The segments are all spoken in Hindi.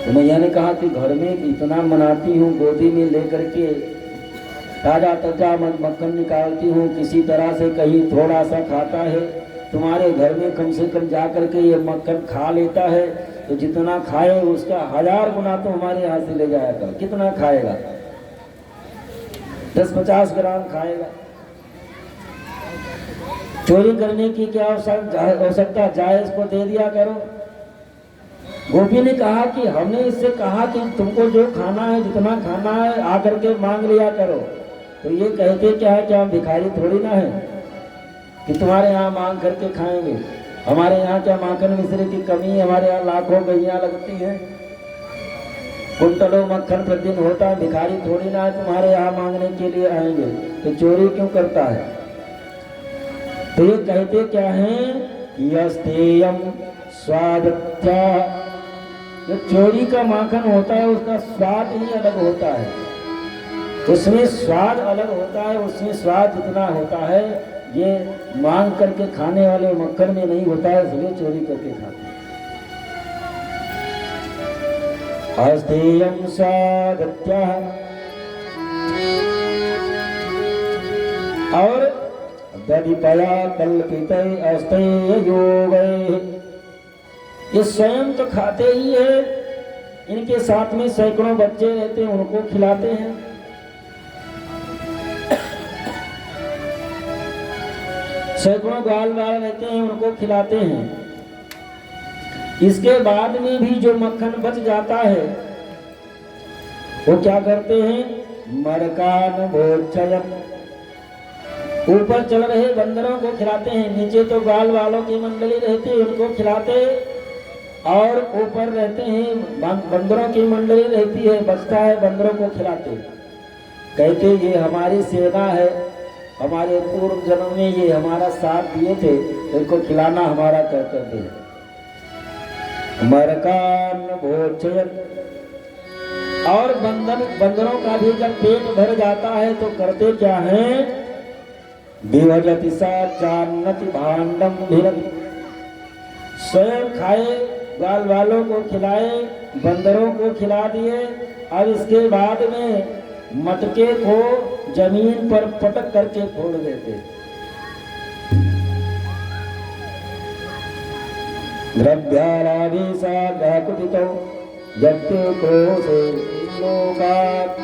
तो मैया ने कहा कि घर में इतना मनाती हूँ, गोदी में लेकर के ताजा ताजा मक्खन निकालती हूँ, किसी तरह से कहीं थोड़ा सा खाता है, तुम्हारे घर में कम से कम जा कर के ये मक्खन खा लेता है, तो जितना खाए उसका 1000 गुना तो हमारे यहाँ से ले जाया कर। कितना खाएगा? 10-50 ग्राम खाएगा। चोरी करने की क्या आवश्यकता, जायज को दे दिया करो। गोपी ने कहा कि हमने इससे कहा कि तुमको जो खाना है, जितना खाना है, आकर के मांग लिया करो। तो ये कहते क्या है कि हम भिखारी थोड़ी ना है कि तुम्हारे यहाँ मांग करके खाएंगे। हमारे यहाँ क्या माखन मिश्री की कमी है? हमारे यहाँ लाखों गैया लगती हैं, कुंटलों मक्खन प्रतिदिन होता है। भिखारी थोड़ी ना है तुम्हारे यहाँ मांगने के लिए आएंगे। तो चोरी क्यों करता है? तो ये कहते क्या है? यस्तेयम स्वादत्या, जो चोरी का माखन होता है उसका स्वाद ही अलग होता है, उसमें स्वाद अलग होता है। उसमें स्वाद जितना होता है ये मांग करके खाने वाले मक्खन में नहीं होता है, इसलिए चोरी करके खाते हैं। अस्तेयम स्वादत्या, और दधिपया कल्पित अस्तेय योगैः, ये स्वयं तो खाते ही है, इनके साथ में सैकड़ों बच्चे रहते हैं, उनको खिलाते हैं। सैकड़ों ग्वाल वाल रहते हैं, उनको खिलाते हैं। इसके बाद में भी जो मक्खन बच जाता है वो क्या करते हैं? मरकान भोजयन, ऊपर चल रहे बंदरों को खिलाते हैं। नीचे तो ग्वाल वालों की मंडली रहती है, उनको खिलाते, और ऊपर रहते हैं बंदरों की मंडली रहती है, बचता है बंदरों को खिलाते। कहते ये हमारी सेना है, हमारे पूर्व जन्म में ये हमारा साथ दिए थे, इनको खिलाना हमारा कर्तव्य है। मरकान भोजयन, और बंदरों का भी जब पेट भर जाता है तो करते क्या है? विभजति सा चान्नति भांडम भिरति, स्वयं खाए, ग्वाल वालों को खिलाए, बंदरों को खिला दिए। अब इसके बाद में मटके को जमीन पर पटक करके फोड़ देते। द्रव्याराधीसा व्याकुतितो यत्ते क्रोधे लोकात्।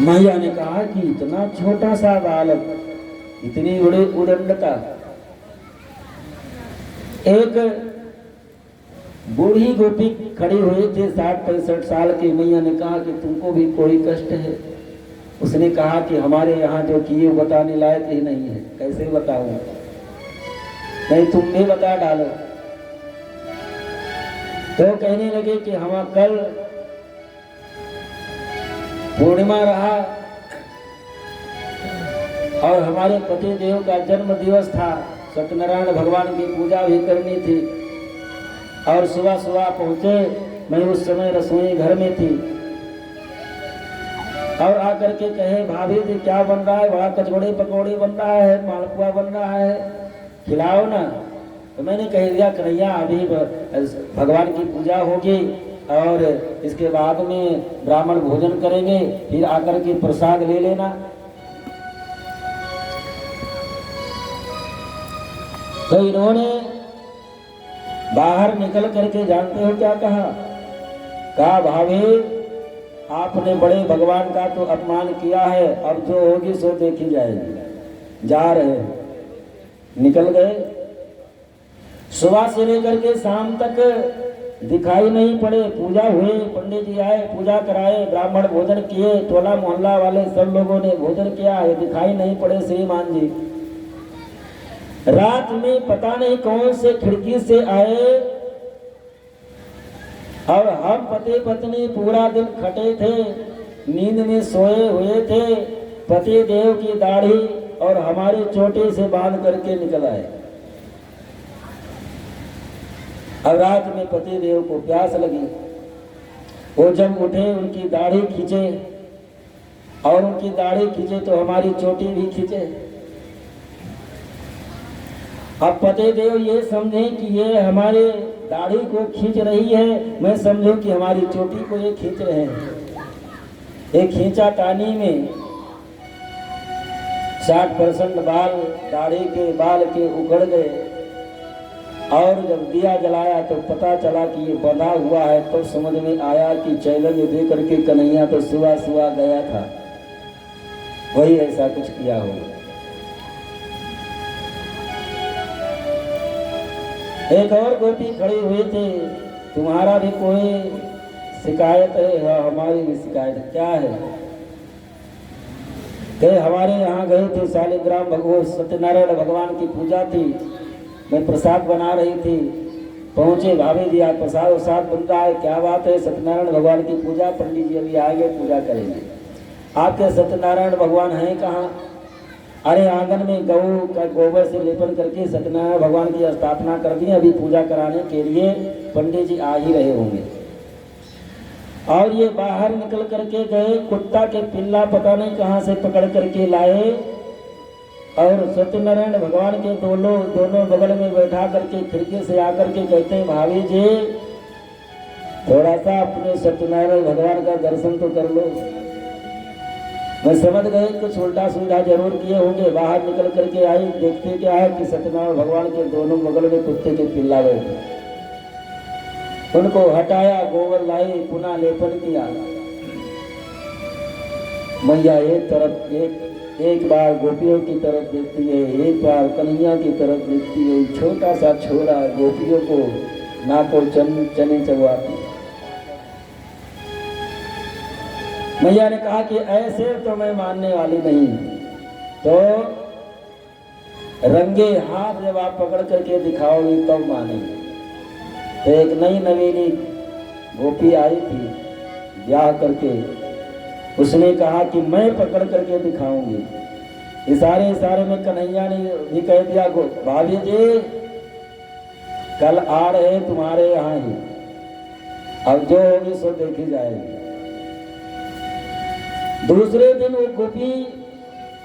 मैया ने कहा कि इतना छोटा सा बालक, इतनी बड़ी उदंडता। एक बूढ़ी गोपी खड़ी हुई थी 60-65 साल की। मैया ने कहा कि तुमको भी कोई कष्ट है? उसने कहा कि हमारे यहाँ जो किए बताने लायक ही नहीं है, कैसे बताऊं? नहीं तुम भी बता डालो। तो कहने लगे कि हम कल पूर्णिमा रहा और हमारे पति देव का जन्म दिवस था, सत्यनारायण भगवान की पूजा भी करनी थी, और सुबह सुबह पहुंचे। मैं उस समय रसोई घर में थी, और आकर के कहे भाभी जी क्या बन रहा है? बड़ा कचौड़ी पकौड़ी बन रहा है, मालपुआ बन रहा है, खिलाओ ना। तो मैंने कह दिया कन्हैया अभी भगवान की पूजा होगी और इसके बाद में ब्राह्मण भोजन करेंगे, फिर आकर के प्रसाद ले लेना। तो इन्होंने बाहर निकल करके जानते हो क्या कहा भाभी आपने बड़े भगवान का तो अपमान किया है, अब जो होगी सो देखी जाएगी। जा रहे निकल गए। सुबह से लेकर के शाम तक दिखाई नहीं पड़े। पूजा हुई, पंडित जी आए, पूजा कराए, ब्राह्मण भोजन किए, टोला मोहल्ला वाले सब लोगों ने भोजन किया, ये दिखाई नहीं पड़े श्रीमान जी। रात में पता नहीं कौन से खिड़की से आए, और हम पति पत्नी पूरा दिन खटे थे, नींद में सोए हुए थे। पति देव की दाढ़ी और हमारे चोटी से बांध करके निकल आए। अब रात में पति देव को प्यास लगी, वो जब उठे उनकी दाढ़ी खींचे, और उनकी दाढ़ी खींचे तो हमारी चोटी भी खींचे। अब पति देव ये समझे कि ये हमारे दाढ़ी को खींच रही है, मैं समझूं कि हमारी चोटी को ये खींच रहे हैं। एक खींचा तानी में 60% बाल, दाढ़ी के बाल के उखड़ गए। और जब दिया जलाया तो पता चला कि ये बंधा हुआ है, तो समझ में आया कि चैलेंज दे करके कन्हैया तो सुबह सुबह गया था, वही ऐसा कुछ किया होगा। एक और गोपी खड़ी हुई थी, तुम्हारा भी कोई शिकायत है? हाँ, हमारी भी शिकायत। क्या है? कहे हमारे यहाँ गए थे, शालिग्राम भगवान सत्यनारायण भगवान की पूजा थी, मैं प्रसाद बना रही थी, पहुँचे, भाभी जी आज प्रसाद वसाद बन रहा है। क्या बात है? सत्यनारायण भगवान की पूजा, पंडित जी अभी आएंगे, पूजा करेंगे। आपके सत्यनारायण भगवान हैं कहाँ? अरे आंगन में गऊ का गोबर से लेपन करके सत्यनारायण भगवान की स्थापना कर दी, अभी पूजा कराने के लिए पंडित जी आ ही रहे होंगे। और ये बाहर निकल करके गए, कुत्ता के पिल्ला पता नहीं कहाँ से पकड़ करके लाए, और सत्यनारायण भगवान के दोनों बगल में बैठा करके खिड़की से आकर के कहते हैं, भाभी जी थोड़ा सा अपने सत्यनारायण भगवान का दर्शन तो कर लो। मैं समझ गए कुछ उल्टा सुविधा जरूर किए होंगे। बाहर निकल करके आई, देखते क्या है कि सत्यनारायण भगवान के दोनों बगल में कुत्ते के पिल्ला बैठे। उनको हटाया, गोबर लाई, पुनः लेपन किया। मैया एक तरफ एक बार गोपियों की तरफ देखती है, एक बार कन्हैया की तरफ देखती है। छोटा सा छोरा गोपियों को नाको चने चबवाती। मैया ने कहा कि ऐसे तो मैं मानने वाली नहीं, तो रंगे हाथ जब आप पकड़ करके दिखाओगे तब मानेंगे। तो एक नई नवीनी गोपी आई थी ब्याह करके, उसने कहा कि मैं पकड़ करके दिखाऊंगी। इशारे में कन्हैया ने भी कह दिया, भाभी जी कल आ रहे तुम्हारे यहाँ ही, अब जो होगी सो देखी जाएगी। दूसरे दिन वो गोपी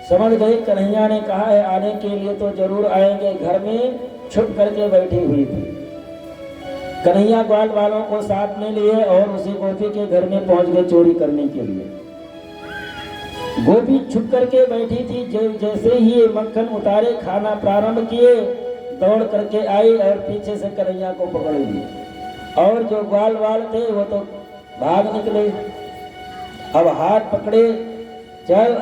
समझ गई कन्हैया ने कहा है आने के लिए तो जरूर आएंगे, घर में छुप करके बैठी हुई थी। कन्हैया ग्वाल वालों को साथ में लिए और उसी गोपी के घर में पहुंच गए चोरी करने के लिए। गोपी छुप करके बैठी थी, जैसे ही ये मक्खन उतारे खाना प्रारंभ किए, दौड़ करके आई और पीछे से कन्हैया को पकड़ ली। और जो ग्वाल वाल थे वो तो भाग निकले। अब हाथ पकड़े, चल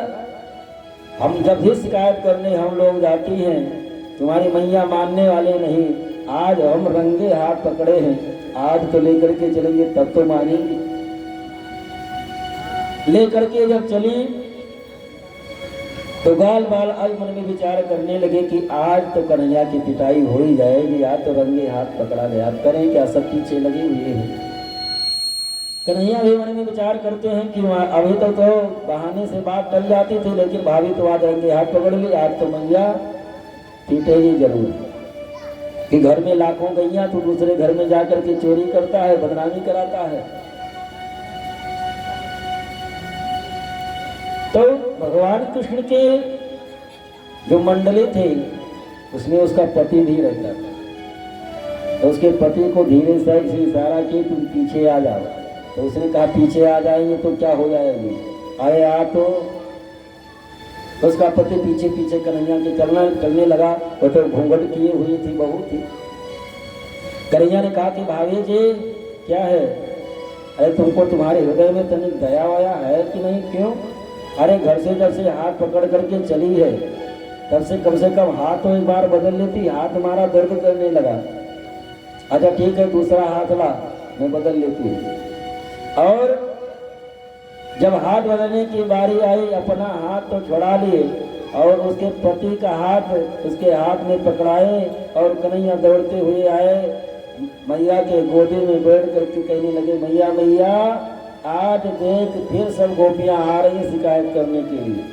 हम जब भी शिकायत करने हम लोग जाती हैं, तुम्हारी मैया मानने वाले नहीं, आज हम रंगे हाथ पकड़े हैं, आज तो लेकर के चलेंगे तब तो मानेंगे। लेकर के जब चली तो गाल बाल आज मन में विचार करने लगे कि आज तो कन्हैया की पिटाई हो ही जाएगी, आज तो रंगे हाथ पकड़ा गया, करें क्या, सब पीछे लगे हुए हैं। कन्हैया भी मन में विचार करते हैं कि अभी तो बहाने से बात टल जाती थी, लेकिन भाभी तो आज रंगे हाथ पकड़ ली, आज तो मैया पीटेगी जरूर। कि घर में लाखों गैया, तो दूसरे घर में जाकर के चोरी करता है, बदनामी कराता है। तो भगवान कृष्ण के जो मंडली थे उसमें उसका पति भी रहता था। तो उसके पति को धीरे से इशारा किया, तुम पीछे आ जाओ। तो उसने कहा पीछे आ जाएंगे तो क्या हो जाएगी, अरे आ। तो उसका पति पीछे पीछे कन्हैया के चलने लगा। वो तो घूंघट किए हुई थी, बहू थी। कन्हैया ने कहा कि भाभी जी क्या है, अरे तुमको तुम्हारे हृदय में तनिक दया वया है कि नहीं? क्यों? अरे घर से जब से हाथ पकड़ करके चली है तब से कम हाथ तो एक बार बदल लेती, हाथ हमारा दर्द करने लगा। अच्छा ठीक है, दूसरा हाथ ला, मैं बदल लेती हूँ। और जब हाथ बदलने की बारी आई, अपना हाथ तो छुड़ा लिए और उसके पति का हाथ उसके हाथ में पकड़ाए और कन्हैया दौड़ते हुए आए, मैया के गोदी में बैठ करके कहने लगे, मैया मैया आज देख फिर सब गोपियां आ रही शिकायत करने के लिए।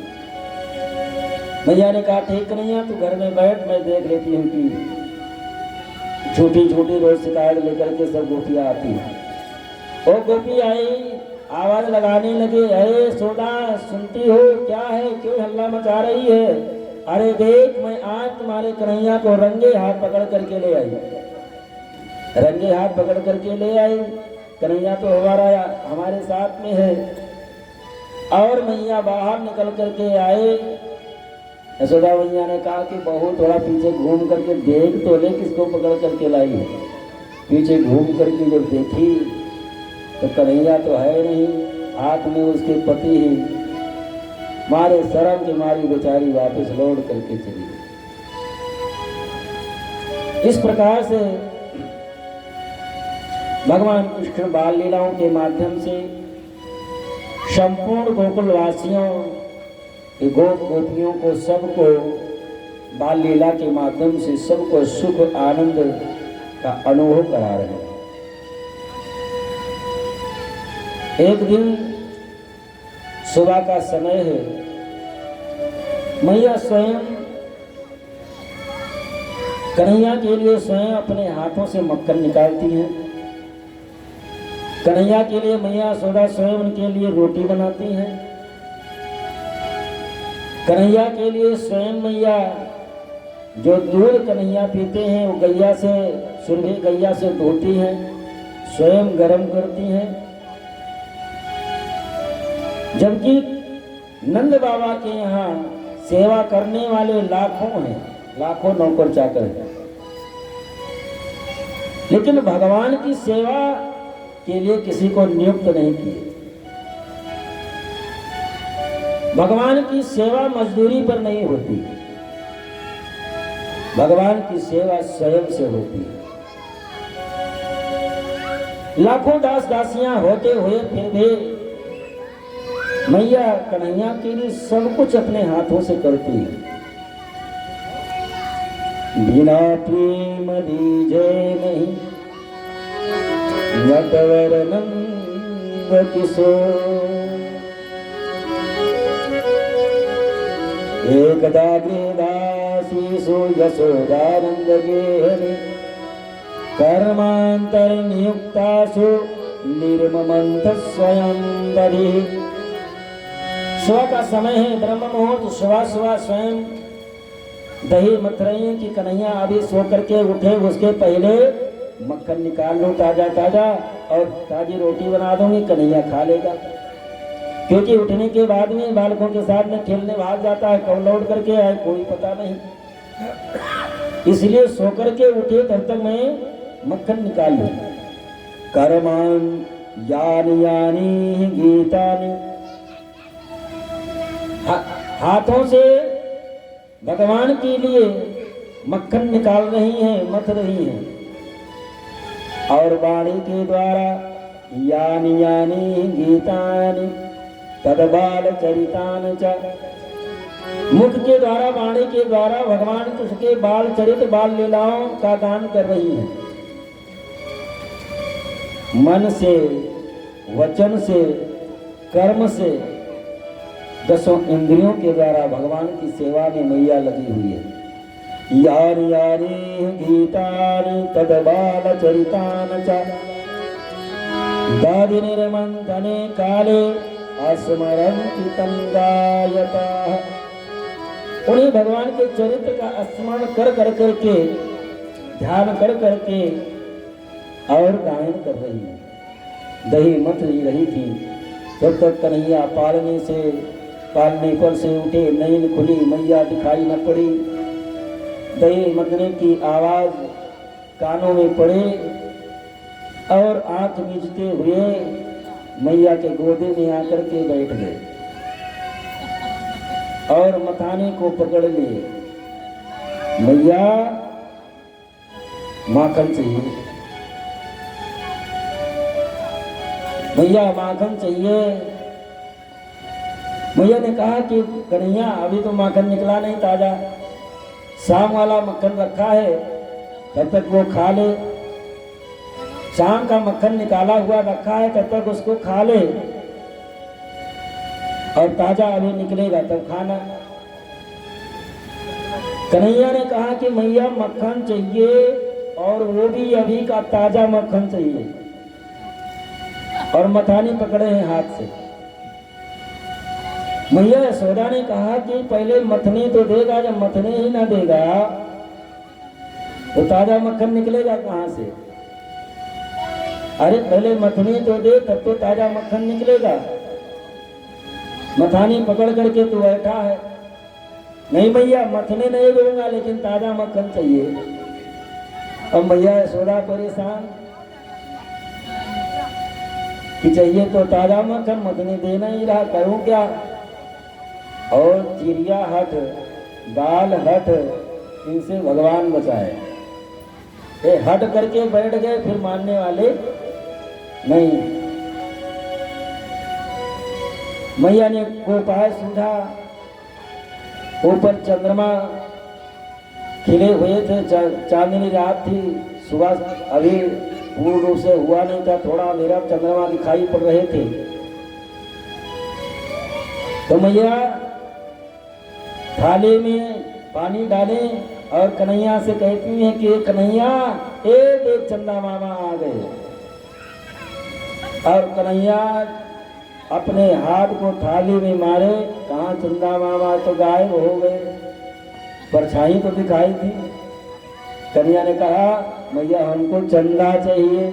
मैया ने कहा ठीक कन्हैया तू घर में बैठ, मैं देख लेती हूँ कि छोटी छोटी रोज शिकायत लेकर के सब गोपियां आती हैं। वो गोपी आई, आवाज लगाने लगे, अरे सोना सुनती हो, क्या है, क्यों हल्ला मचा रही है? अरे देख मैं आज तुम्हारे कन्हैया को रंगे हाथ पकड़ करके ले आई। रंगे हाथ पकड़ करके ले आई। कन्हैया तो हमारे साथ में है। और मैया बाहर निकल करके आए। यशोदा मैया ने कहा कि बहू थोड़ा पीछे घूम करके देख तो ले किसको पकड़ करके लाई है। पीछे घूम करके जब देखी तो कन्हैया तो है नहीं, हाथ में उसके पति ही। मारे शर्म की मारी बेचारी वापस लौट करके चली गई। इस प्रकार से भगवान कृष्ण बाल लीलाओं के माध्यम से संपूर्ण गोकुल वासियों, गोप गोपियों को, सबको बाल लीला के माध्यम से सबको सुख आनंद का अनुभव करा रहे हैं। एक दिन सुबह का समय है। मैया स्वयं कन्हैया के लिए स्वयं अपने हाथों से मक्खन निकालती हैं। कन्हैया के लिए मैया यशोदा स्वयं उनके लिए रोटी बनाती हैं। कन्हैया के लिए स्वयं मैया जो दूध कन्हैया पीते हैं वो गैया से, सुरभि गैया से धोती हैं, स्वयं गर्म करती हैं। जबकि नंद बाबा के यहाँ सेवा करने वाले लाखों हैं, लाखों नौकर चाकर हैं, लेकिन भगवान की सेवा के लिए किसी को नियुक्त नहीं किए। भगवान की सेवा मजदूरी पर नहीं होती, भगवान की सेवा स्वयं से होती है। लाखों दास दासियां होते हुए फिर भी मैया कन्हैया के लिए सब कुछ अपने हाथों से करती है। बिना प्रेम दीजे नहीं नटवर नंद किशोर, एकदा गृहदासीषु यशोदानंद गेहनि, कर्मांतर नियुक्तासु निर्ममंथ स्वयं दधि। सुबह का समय है, ब्रह्म मुहूर्त। सुबह सुबह स्वयं दही मथ रही है कि कन्हैया अभी सो करके उठे, उसके पहले मक्खन निकाल लो ताजा ताजा, और ताजी रोटी बना दूंगी, कन्हैया खा लेगा। क्योंकि उठने के बाद में बालकों के साथ में खेलने भाग जाता है, कब लौट करके आए कोई पता नहीं। इसलिए सो करके उठे तब तक मैं मक्खन निकाल लूं। कर्मान यानी यानी गीतानि, हाथों से भगवान के लिए मक्खन निकाल रही हैं, मथ रही हैं। और वाणी के द्वारा यानी यानी गीतानि तदबाल चरितान च, मुख के द्वारा, वाणी के द्वारा भगवान कृष्ण के बाल चरित, बाल लीलाओं का गान कर रही हैं। मन से, वचन से, कर्म से, दसों इंद्रियों के द्वारा भगवान की सेवा में मैया लगी हुई है। यानी यानी गीतानि तदबाल चरितान च, दादि निर्मंथने काले स्मरन्ति तं गायताः। उन्हें भगवान के चरित्र का स्मरण कर कर करके, ध्यान कर करके और गायन कर रही है। दही मथ रही थी तब तक कन्हैया पालने पर से उठे, नींद खुली, मैया दिखाई न पड़ी। दही मथने की आवाज कानों में पड़े और आंख मीचते हुए मैया के गोदे में आकर के बैठ गए और मथाने को पकड़ लिए। मैया माखन चाहिए, मैया माखन चाहिए। मैया ने कहा कि कन्हैया अभी तो माखन निकला नहीं ताजा, शाम वाला मक्खन रखा है, तब तक वो खा ले। शाम का मक्खन निकाला हुआ रखा है, तब तक उसको खा ले, और ताजा अभी निकलेगा तब खाना। कन्हैया ने कहा कि मैया मक्खन चाहिए, और वो भी अभी का ताजा मक्खन चाहिए, और मथानी पकड़े हैं हाथ से। मैया यशोदा ने कहा कि पहले मथने तो देगा, जब मथने ही ना देगा तो ताजा मक्खन निकलेगा कहाँ से। अरे पहले मथनी तो दे, तब तो ताजा मक्खन निकलेगा। मथानी पकड़ करके तू बैठा है। नहीं भैया मथने नहीं दूंगा, लेकिन ताजा मक्खन चाहिए। अब भैया यशोदा परेशान कि चाहिए तो ताजा मक्खन, मथने दे नहीं रहा, करूं क्या। और चिड़िया हट, बाल हट, इनसे भगवान बचाए। ये हट करके बैठ गए, फिर मानने वाले नहीं। मैया ने को उपाय सूझा। ऊपर चंद्रमा खिले हुए थे, चांदनी रात थी, सुबह अभी पूर्ण रूप से हुआ नहीं था, थोड़ा मेरा चंद्रमा दिखाई पड़ रहे थे। तो मैया थाली में पानी डाले और कन्हैया से कहती हैं कि कन्हैया ए देख चंदा मामा आ गए। और कन्हैया अपने हाथ को थाली में मारे, कहाँ चंदा मामा तो गायब हो गए, परछाई तो दिखाई थी। कन्हैया ने कहा मैया हमको चंदा चाहिए।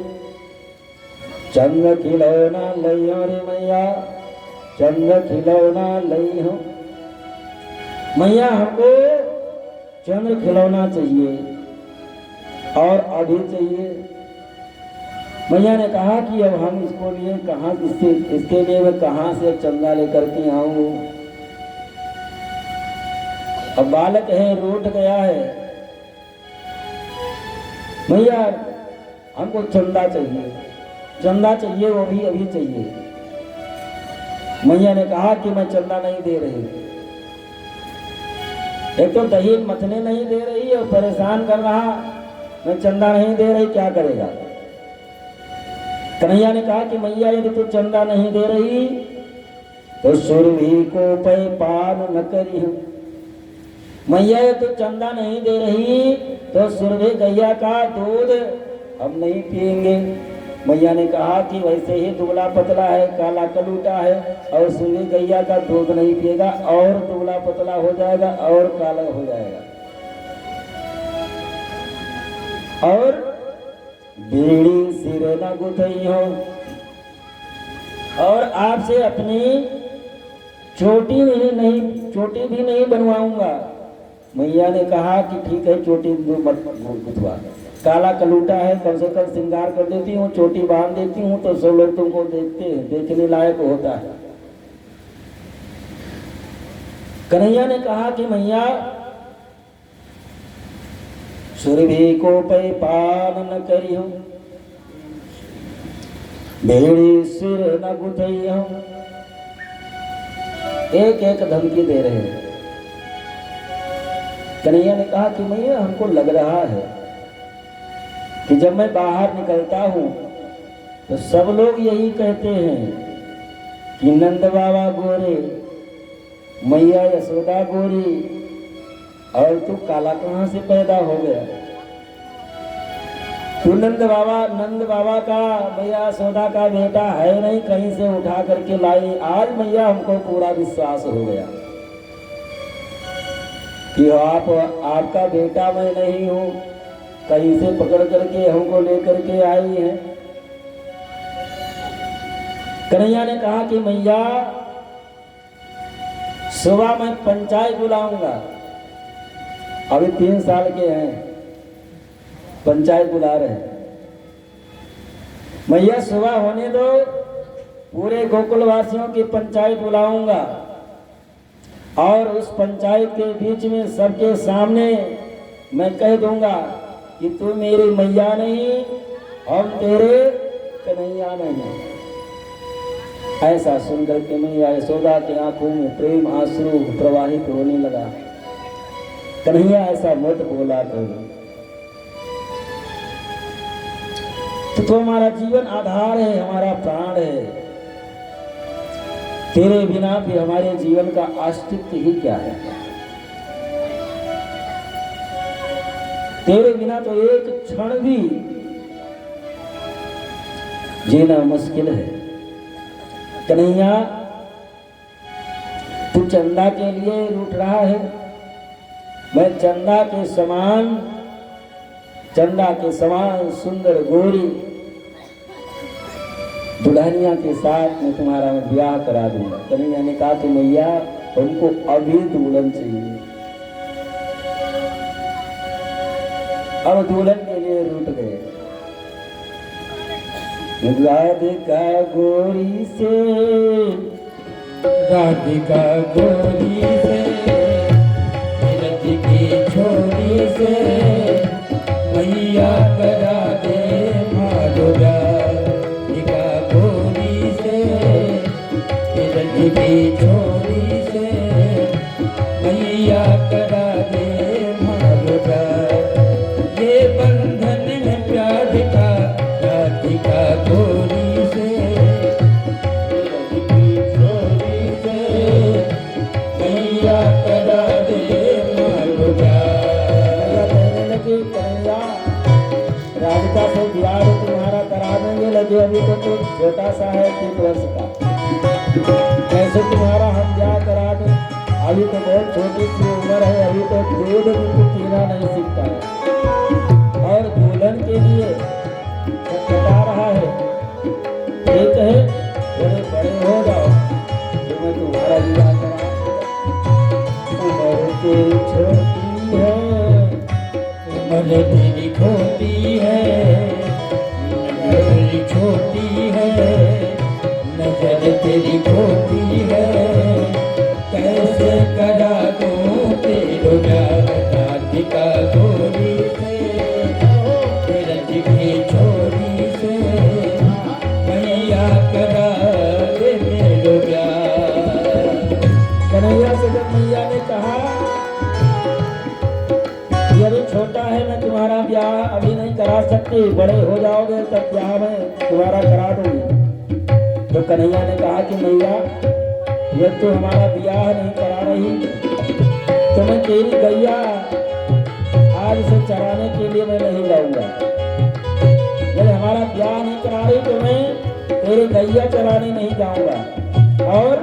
चंद खिलौना लइयो रे मैया, चंद खिलौना लइयो। मैया हमको चंद्र खिलौना चाहिए और अभी चाहिए। मैया ने कहा कि अब हम इसको लिए कहाँ, इसके लिए मैं कहाँ से चंदा लेकर के आऊँ। अब बालक है, रूठ गया है। मैया हमको चंदा चाहिए, चंदा चाहिए, वो भी अभी चाहिए। मैया ने कहा कि मैं चंदा नहीं दे रही। एक तो दही मथने नहीं दे रही और परेशान कर रहा, मैं चंदा नहीं दे रही, क्या करेगा। कन्हैया ने कहा कि मैया यदि तू चंदा नहीं दे रही तो सुरभि को पै पान न करी। मैया यदि तू चंदा नहीं दे रही तो सुरभि गैया का दूध हम नहीं पिएंगे। मैया ने कहा कि वैसे ही दुबला पतला है, काला कलूटा है, और सुरभि गैया का दूध नहीं पिएगा और दुबला पतला हो जाएगा और काला हो जाएगा। और बीड़ी सिरे न गुथई हो, और आपसे अपनी चोटी चोटी भी नहीं बनवाऊंगा। मैया ने कहा कि ठीक है चोटी मत गुथवा, काला कलूटा है, कम से कम श्रृंगार कर देती हूँ, चोटी बांध देती हूँ तो सब लोग तुमको देखते हैं, देखने लायक होता है। कन्हैया ने कहा कि मैया सुरभि को पै पान न करियो, भेड़ी सिर न गुथइयो। एक एक धमकी दे रहे हैं। कन्हैया ने कहा कि मैया हमको लग रहा है कि जब मैं बाहर निकलता हूँ तो सब लोग यही कहते हैं कि नंद बाबा गोरे, मैया यशोदा गोरी, और तू काला कहाँ से पैदा हो गया। तू नंद बाबा का मैया यशोदा का बेटा है नहीं, कहीं से उठा करके लाई। आज मैया हमको पूरा विश्वास हो गया कि आपका बेटा मैं नहीं हूँ, कहीं से पकड़ करके हमको लेकर के आई है। कन्हैया ने कहा कि मैया सुबह मैं पंचायत बुलाऊंगा, अभी 3 साल के हैं, पंचायत बुला रहे हैं। मैया सुबह होने दो, पूरे गोकुल वासियों की पंचायत बुलाऊंगा और उस पंचायत के बीच में सबके सामने मैं कह दूंगा कि तू मेरी मैया नहीं, हम तेरे कन्हैया नहीं। ऐसा सुनकर के मैया यशोदा की आंखों में प्रेम आंसू प्रवाहित होने लगा। कन्हैया ऐसा मत बोला करो, तो हमारा जीवन आधार है, हमारा प्राण है, तेरे बिना भी हमारे जीवन का अस्तित्व ही क्या है। तेरे बिना तो एक क्षण भी जीना मुश्किल है। कन्हैया तू चंदा के लिए रूठ रहा है, मैं चंदा के समान सुंदर गोरी दुल्हनिया के साथ मैं तुम्हारा ब्याह करा दूंगा। कन्हैया ने कहा कि मैया हमको अभी दुल्हन चाहिए। अब दुल्हन के लिए रूठ गए। राधिका गोरी से, राधिका गोरी से, रथ की छोरी से, मैया करा दे मारो राधिका गोरी से, रथ की छोरी से, मैया करा दे मारो ये बंधन है प्यार का, राधिका गोरी से, रथ की छोरी से, मैया करा दे मारो कहने लगे कन्हैया राधिका से ब्याह तुम्हारा करा देंगे। लगे अभी तो छोटा सा है 3 वर्ष का, कैसे तुम्हारा हम ब्याह करा दें? अभी तो बहुत छोटी सी उम्र है, अभी तो दूध भी पीना नहीं सीखता है और दुल्हन के लिए बता रहा है। ठीक है बड़े बड़े हो जाओ तो मैं तुम्हारा ब्याह करा। उम्र तेरी छोटी है, उम्र तेरी खोटी है, नजर छोटी है, नजर तेरी खोटी है, कैसे करा दूं तेरो प्यार राधिका गोरी से, रथ की छोरी से, मैया करा दे मेरो प्यार। कन्हैया से जब मैया ने कहा ये अभी छोटा है, मैं तुम्हारा ब्याह अभी नहीं करा सकती, बड़े हो जाओगे तब ब्याह मैं तुम्हारा करा दूंगी। तो कन्हैया ने कहा कि मैया ये तो हमारा ब्याह नहीं करा रही, तो मैं तेरी गैया आज से चराने के लिए मैं नहीं जाऊंगा। यदि हमारा ब्याह नहीं करा रही तो मैं तेरी गैया चराने नहीं जाऊंगा। और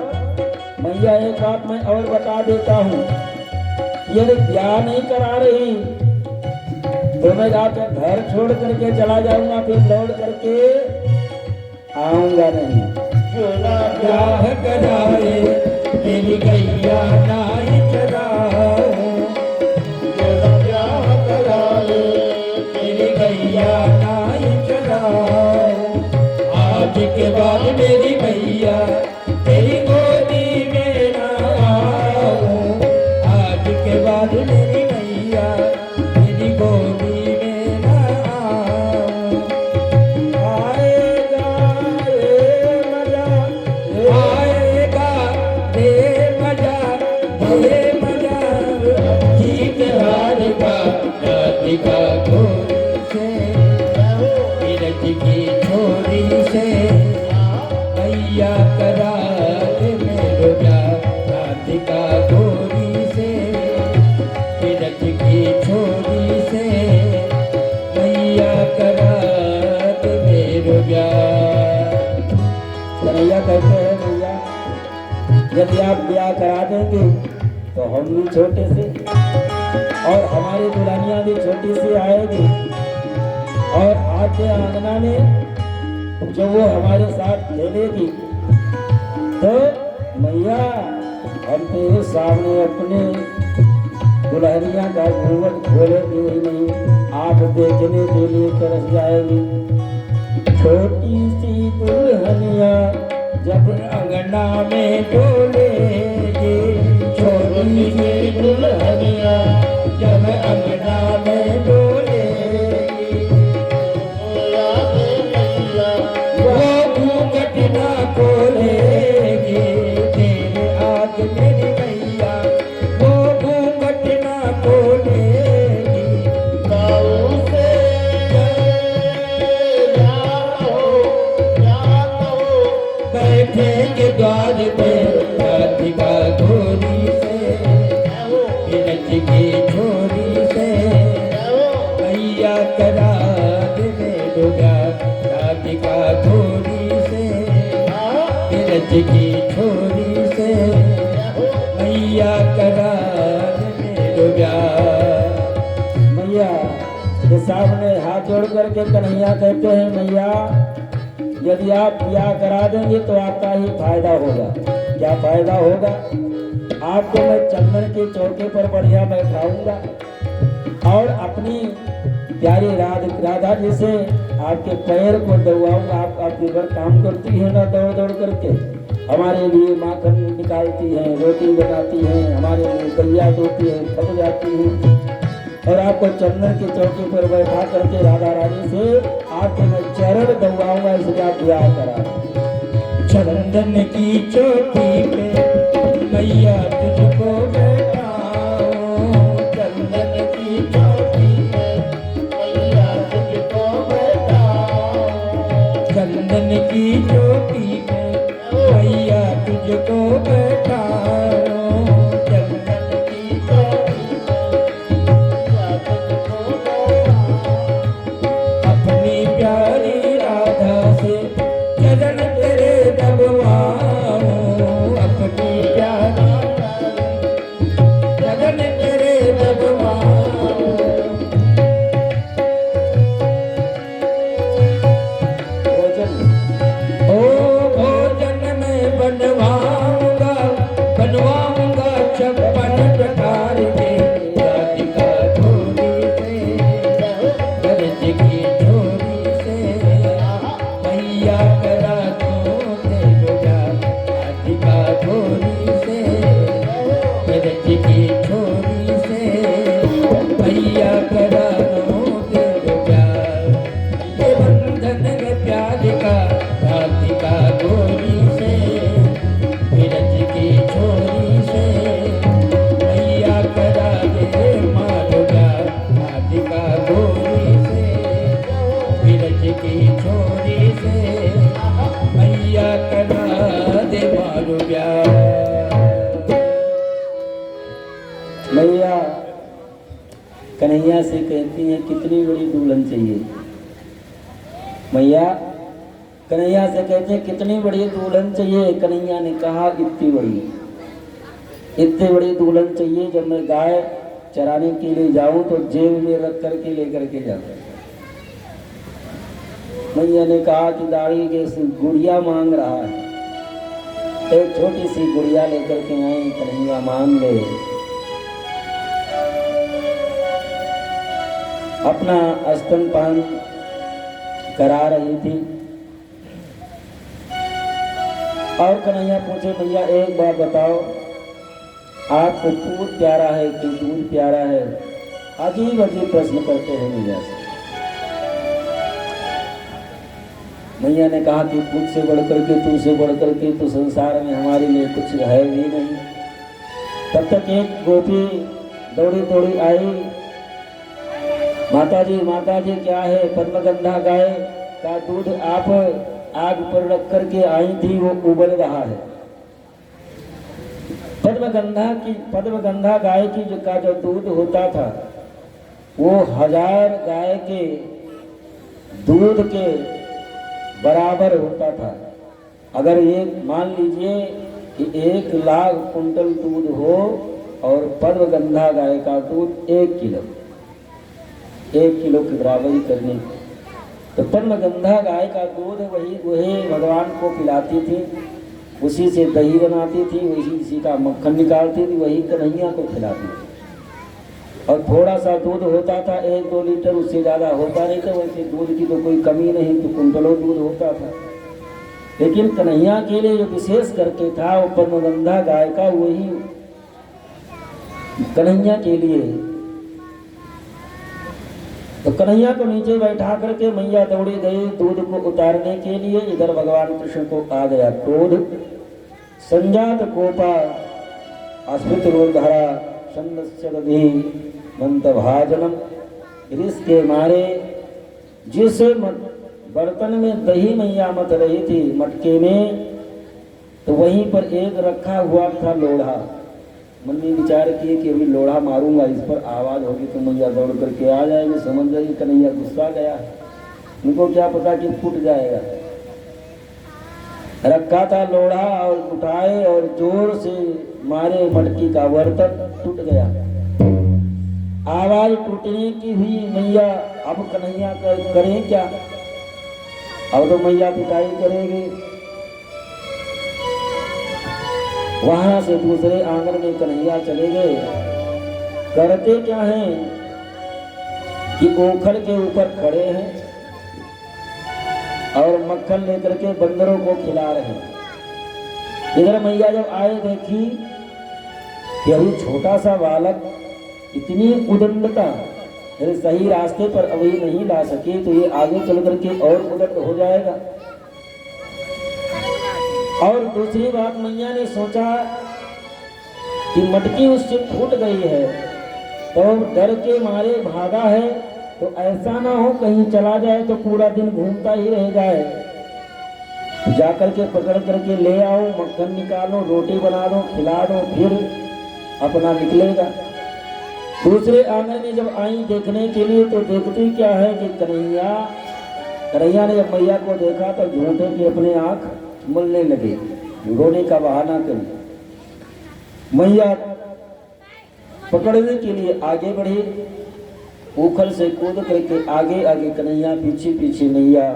मैया एक बात मैं और बता देता हूँ, यदि ब्याह नहीं करा रही तो मैं जाकर घर छोड़ करके चला जाऊंगा, फिर लौट करके आऊंगा नहीं। ब्याह कराए तेरी गैया नाई चराए, ब्याह कराए तेरी गैया नाई चराए, आज के बाद मेरी गैया तेरी गोदी में ना आऊं, आज के बाद मेरी गैया तेरी गोदी में ना आऊं। आएगा रे मजा, आएगा रे मजा, रे मजा, जीत राधिका राधिका गोरी से, रथ की छोरी से, मैया करा दे मेरो प्यार राधिका गोरी से, रथ की छोरी से, मैया करा दे मेरो प्यार। कन्हैया कहते हैं भैया यदि आप ब्याह करा देंगे तो हम भी छोटे से और हमारी दुल्हनिया भी छोटी सी आएगी और आके आंगना में जो वो हमारे साथ खेलेगी तो मैया हम तेरे सामने अपने दुल्हनिया का घूंघट खोलेंगे ही नहीं, आप देखने के लिए तरस जाएगी। छोटी सी दुल्हनिया जब अंगना में डोलेगी, छोटी सी दुल्हनिया जब अंगना में डोलेगी, वो घूंघट ना खोलेगी तेरे आग मेरी मैया, वो घूंघट ना खोलेगी। बैठेंगे द्वार पे राधिका गोरी से, रथ की छोरी से, मैया करा दे मेरो प्यार राधिका गोरी से, रथ की छोरी से, मैया करा दे मेरो प्यार। मैया के सामने हाथ जोड़ करके कन्हैया कहते हैं मैया यदि आप ब्याह करा देंगे तो आपका ही फायदा होगा। क्या फायदा होगा? आपको मैं चंदन के चौके पर बढ़िया बैठाऊंगा और अपनी प्यारी राधा जी से आपके पैर को दबाऊंगा। आप आपके घर काम करती है ना, दौड़ दौड़ करके हमारे लिए माखन निकालती है, रोटी बनाती है, हमारे लिए गैया धोती है, थक जाती है, और आपको चंदन के चौके पर बैठा करके राधा रानी से आपके मैं चरण दबाऊंगा, इसलिए आप ब्याह करा। चंदन की चोटी पे मैया तुझको बैठाऊं, चंदन की चोटी पे मैया तुझको बैठाऊं, चंदन की चोटी पे मैया तुझको बैठाऊं, चंदन की चोटी पे मैया तुझको बैठाऊं, अपनी प्यारी राधा से चरण तेरे दबवाऊं, अपनी प्यारी चरण तेरे दबवाऊं। ओ भोजन में बनवाऊंगा, बनवाऊंगा 56 प्रकार के, राधिका छोरी से, ब्रज की छोरी से, मैया करा दो तेरे प्यार, राधिका छोरी से, ब्रज की छोरी से, मैया करा दो तेरे प्यार, ये बंधन है प्यार का, राधिका गोरी से, ब्रज की छोरी से, मैया करा दे मारो प्यार, राधिका गोरी से, ब्रज की छोरी से, मैया करा दे मारो प्यार। मैया कन्हैया से कहती है कितनी बड़ी दुल्हन चाहिए। मैया कन्हैया से कहते हैं कितनी बड़ी दुल्हन चाहिए। कन्हैया ने कहा इतनी बड़ी दुल्हन चाहिए, जब मैं गाय चराने के लिए जाऊं तो जेब में रख करके लेकर के जाऊं। मैया ने कहा कि दाढ़ी के गुड़िया मांग रहा है, एक छोटी सी गुड़िया लेकर के आए। कन्हैया मान गए, अपना स्तनपान करा रही थी। और कन्हैया पूछे भैया एक बात बताओ, आपको दूध प्यारा है कि दूध प्यारा है? अजीब अजीब प्रश्न करते हैं मैया से। मैया ने कहा कि मुझसे बढ़कर के, तुझसे बढ़कर के तो संसार में हमारे लिए कुछ है भी नहीं। तब तक एक गोपी दौड़ी दौड़ी आई, माता जी क्या है? पद्मगंधा गाय का दूध आप आग पर रख करके आई थी, वो उबल रहा है। पद्मगंधा गाय की जो दूध होता था वो 1000 गाय के दूध के बराबर होता था। अगर एक मान लीजिए कि 1 लाख कुंटल दूध हो और पद्मगंधा गाय का दूध 1 किलो की बराबरी करनी, तो पद्मगंधा गाय का दूध वही भगवान को पिलाती थी, उसी से दही बनाती थी, उसी का मक्खन निकालती थी, वही कन्हैया को खिलाती थी। और थोड़ा सा दूध होता था 1-2 लीटर, उससे ज़्यादा होता नहीं था। वैसे दूध की तो कोई कमी नहीं, तो कुंटलों दूध होता था। लेकिन कन्हैया के लिए जो विशेष करके था वो पद्मगंधा गाय का, वही कन्हैया के लिए। तो कन्हैया को नीचे बैठा करके मैया दौड़ी गई दूध को उतारने के लिए। इधर भगवान कृष्ण को आ गया क्रोध। संजात कोपा अस्मित रोधरा संदस्य दधि मंत भाजनम। इसके मारे जिस बर्तन में दही मैया मत रही थी मटके में, तो वहीं पर एक रखा हुआ था लोढ़ा। मन में विचार किए कि अभी लोढ़ा मारूंगा, इस पर आवाज होगी तो मैया दौड़ करके आ जाएगी। समझ गई कन्हैया गुस्सा गया, उनको क्या पता कि फूट जाएगा। रखा था लोढ़ा और उठाए और जोर से मारे, मटकी का बर्तन टूट गया। आवाज टूटने की हुई। मैया अब कन्हैया करें क्या? अब तो मैया पिटाई करेगी। वहां से दूसरे आंगन में कन्हैया चले गए। करते क्या हैं कि ओखल के ऊपर खड़े हैं और मक्खन लेकर के बंदरों को खिला रहे हैं। इधर मैया जब आए देखी कि अभी छोटा सा बालक इतनी उदंडता, यदि सही रास्ते पर अभी नहीं ला सके तो ये आगे चल करके और उदंड हो जाएगा। और दूसरी बात, मैया ने सोचा कि मटकी उससे फूट गई है तो डर के मारे भागा है, तो ऐसा ना हो कहीं चला जाए तो पूरा दिन घूमता ही रह जाए। जाकर के पकड़ करके ले आओ, मक्खन निकालो, रोटी बना दो, खिला दो, फिर अपना निकलेगा। दूसरे आंगन में जब आई देखने के लिए तो देखती क्या है कि कन्हैया ने जब मैया को देखा तो झूठे की अपने आंख मलने लगे, रोने का बहाना कर। मैया पकड़ने के लिए आगे बढ़ी, उखल से कूद करके आगे आगे कन्हैया, पीछे पीछे मैया।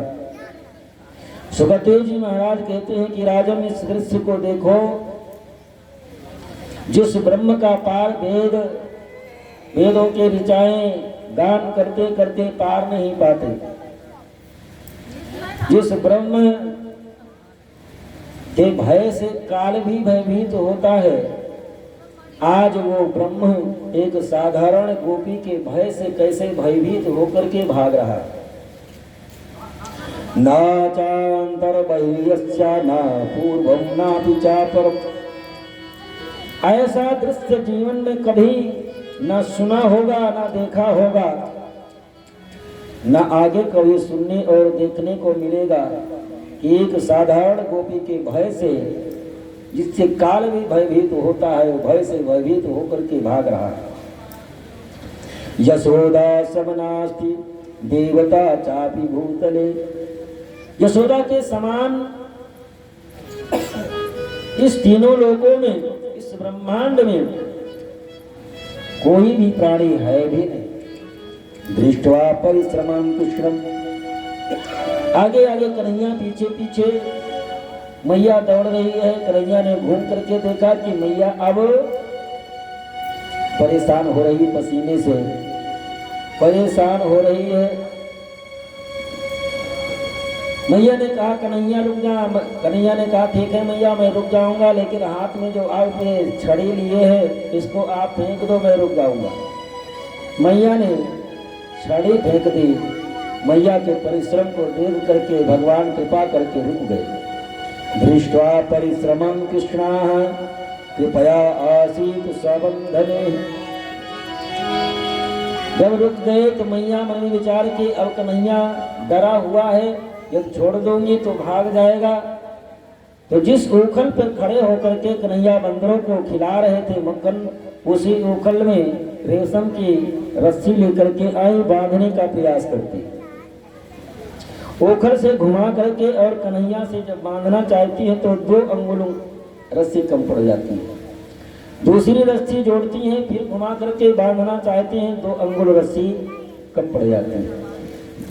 सुखदेव जी महाराज कहते हैं कि राजन इस दृश्य को देखो, जिस ब्रह्म का पार वेदों के ऋचाएं गान करते करते पार नहीं पाते, जिस ब्रह्म के भय से काल भी भयभीत होता है, आज वो ब्रह्म एक साधारण गोपी के भय से कैसे भयभीत होकर के भाग रहा है। ना चांतर बहिर्यस्या ना पूर्वम ना पिचापरम। ऐसा दृश्य जीवन में कभी न सुना होगा, ना देखा होगा, न आगे कभी सुनने और देखने को मिलेगा कि एक साधारण गोपी के भय से, जिससे काल भी भयभीत होता है, भय से भयभीत होकर के भाग रहा है। यशोदा समनास्ति देवता चापि भूतले। यशोदा के समान इस तीनों लोकों में, इस ब्रह्मांड में कोई भी प्राणी है भी नहीं। दृष्ट्वा परिश्रमं कृष्णम। आगे आगे कन्हैया, पीछे पीछे मैया दौड़ रही है। कन्हैया ने घूम करके देखा कि मैया अब परेशान हो रही, पसीने से परेशान हो रही है। मैया ने कहा कन्हैया रुक जा। कन्हैया ने कहा ठीक है मैया मैं रुक जाऊंगा, लेकिन हाथ में जो आपने छड़ी लिए है इसको आप फेंक दो, मैं रुक जाऊंगा। मैया ने छड़ी फेंक दी। मैया के परिश्रम को देख करके भगवान कृपा करके रुक गए। दृष्ट्वा परिश्रमं कृष्णाः कृपया आसीत् सबंधने। जब रुक गए तो मैया मन में विचार की अब कन्हैया डरा हुआ है, जब छोड़ दूंगी तो भाग जाएगा। तो जिस उखल पर खड़े होकर के कन्हैया बंदरों को खिला रहे थे मक्खन, उसी उखल में रेशम की रस्सी लेकर के आई, बांधने का प्रयास करती। ओखल से घुमा करके और कन्हैया से जब बांधना चाहती है तो 2 अंगुल रस्सी कम पड़ जाती है। दूसरी रस्सी जोड़ती हैं, फिर घुमा करके बांधना चाहते हैं, 2 अंगुल रस्सी कम पड़ जाती है।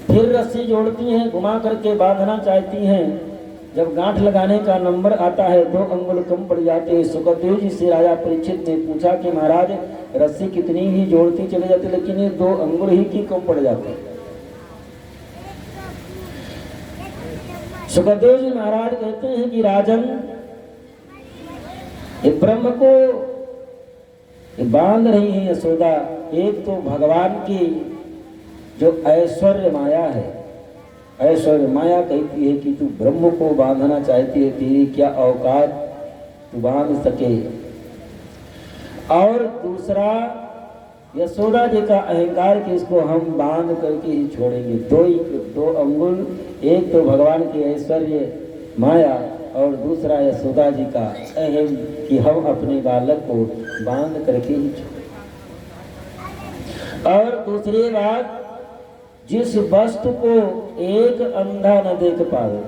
फिर रस्सी जोड़ती हैं, घुमा करके बांधना चाहती हैं, जब गांठ लगाने का नंबर आता है 2 अंगुल कम पड़ जाते हैं। सुखदेव जी से राजा परीक्षित ने पूछा कि महाराज रस्सी कितनी ही जोड़ती चले जाती, लेकिन ये 2 अंगुल ही की कम पड़ जाते हैं। सुखदेव जी महाराज कहते हैं कि राजन ये ब्रह्म को ये बांध रही है यशोदा। एक तो भगवान की जो ऐश्वर्य माया है, ऐश्वर्य माया कहती है कि तू ब्रह्म को बांधना चाहती है, तेरी क्या औकात तू बांध सके। और दूसरा यशोदा जी का अहंकार कि इसको हम बांध करके ही छोड़ेंगे। 2 अंगुल, एक तो भगवान की ऐश्वर्य माया और दूसरा यशोदा जी का अहम कि हम अपने बालक को बांध करके ही छोड़ेंगे। और दूसरी बात, जिस वस्तु को एक अंधा न देख पावे,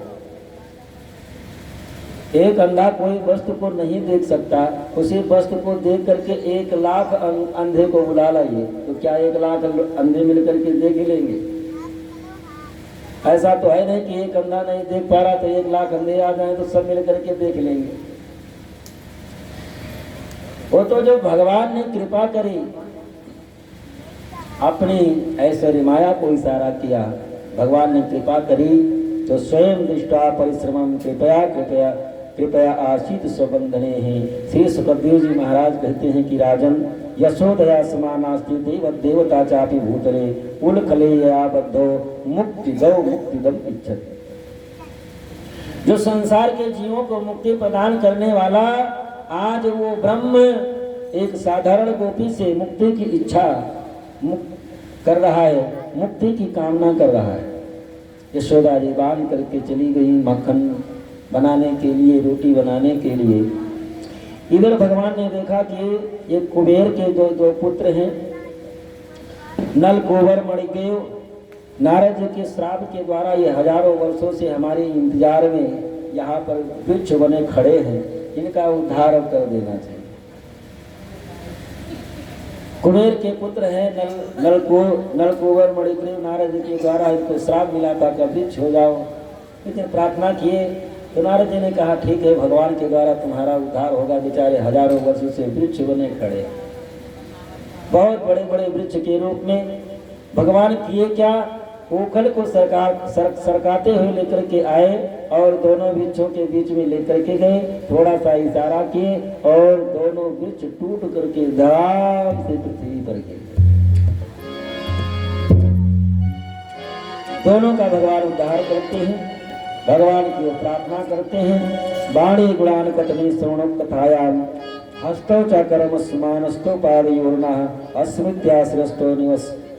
एक अंधा कोई वस्तु को नहीं देख सकता, उसी वस्तु को देख करके 1 लाख अंधे को बुला लाइए तो क्या 1 लाख अंधे मिलकर के देख लेंगे? ऐसा तो है नहीं कि एक अंधा नहीं देख पा रहा तो 1 लाख अंधे आ जाए तो सब मिल करके देख लेंगे। वो तो जो भगवान ने कृपा करी, अपनी ऐश्वर्य माया को इशारा किया, भगवान ने कृपा करी तो स्वयं दृष्टा परिश्रमम कृपया कृपया कृपया आशित स्वबंधने हैं। श्री सुखदेव जी महाराज कहते हैं कि राजन यशोदया समानास्ति देव देवता चापि भूतले उल कलेया बद्धो मुक्ति दो मुक्तिदम इच्छति। जो संसार के जीवों को मुक्ति प्रदान करने वाला, आज वो ब्रह्म एक साधारण गोपी से मुक्ति की इच्छा कर रहा है, मुक्ति की कामना कर रहा है। यशोदा जी बांध करके चली गई मक्खन बनाने के लिए, रोटी बनाने के लिए। इधर भगवान ने देखा कि एक कुबेर के दो पुत्र हैं, नल कुंवर मणिदेव। नारद जी के श्राप के द्वारा ये हजारों वर्षों से हमारे इंतजार में यहाँ पर वृक्ष बने खड़े हैं, इनका उद्धार अब कर देना चाहिए। कुबेर के पुत्र हैं नल कुंवर मणिदेव। नारद जी के द्वारा इनको श्राप मिला था कि वृक्ष हो जाओ, लेकिन प्रार्थना किए तो नारद जी ने कहा ठीक है, भगवान के द्वारा तुम्हारा उद्धार होगा। बेचारे हजारों वर्षों से वृक्ष बने खड़े, बहुत बड़े बड़े वृक्ष के रूप में। भगवान किए क्या, ओखल को सरकाते हुए लेकर के आए और दोनों वृक्षों के बीच में लेकर के गए, थोड़ा सा इशारा किए और दोनों वृक्ष टूट करके धड़ाम से पृथ्वी पर गिरे। दोनों का भगवान उद्धार करते हैं, भगवान की वो प्रार्थना करते हैं। बाणी गुणान कथनी श्रवण कथायाम हस्तौ च कर्म समानस्थो पादयोर्ना अस्मित्याश्रस्तो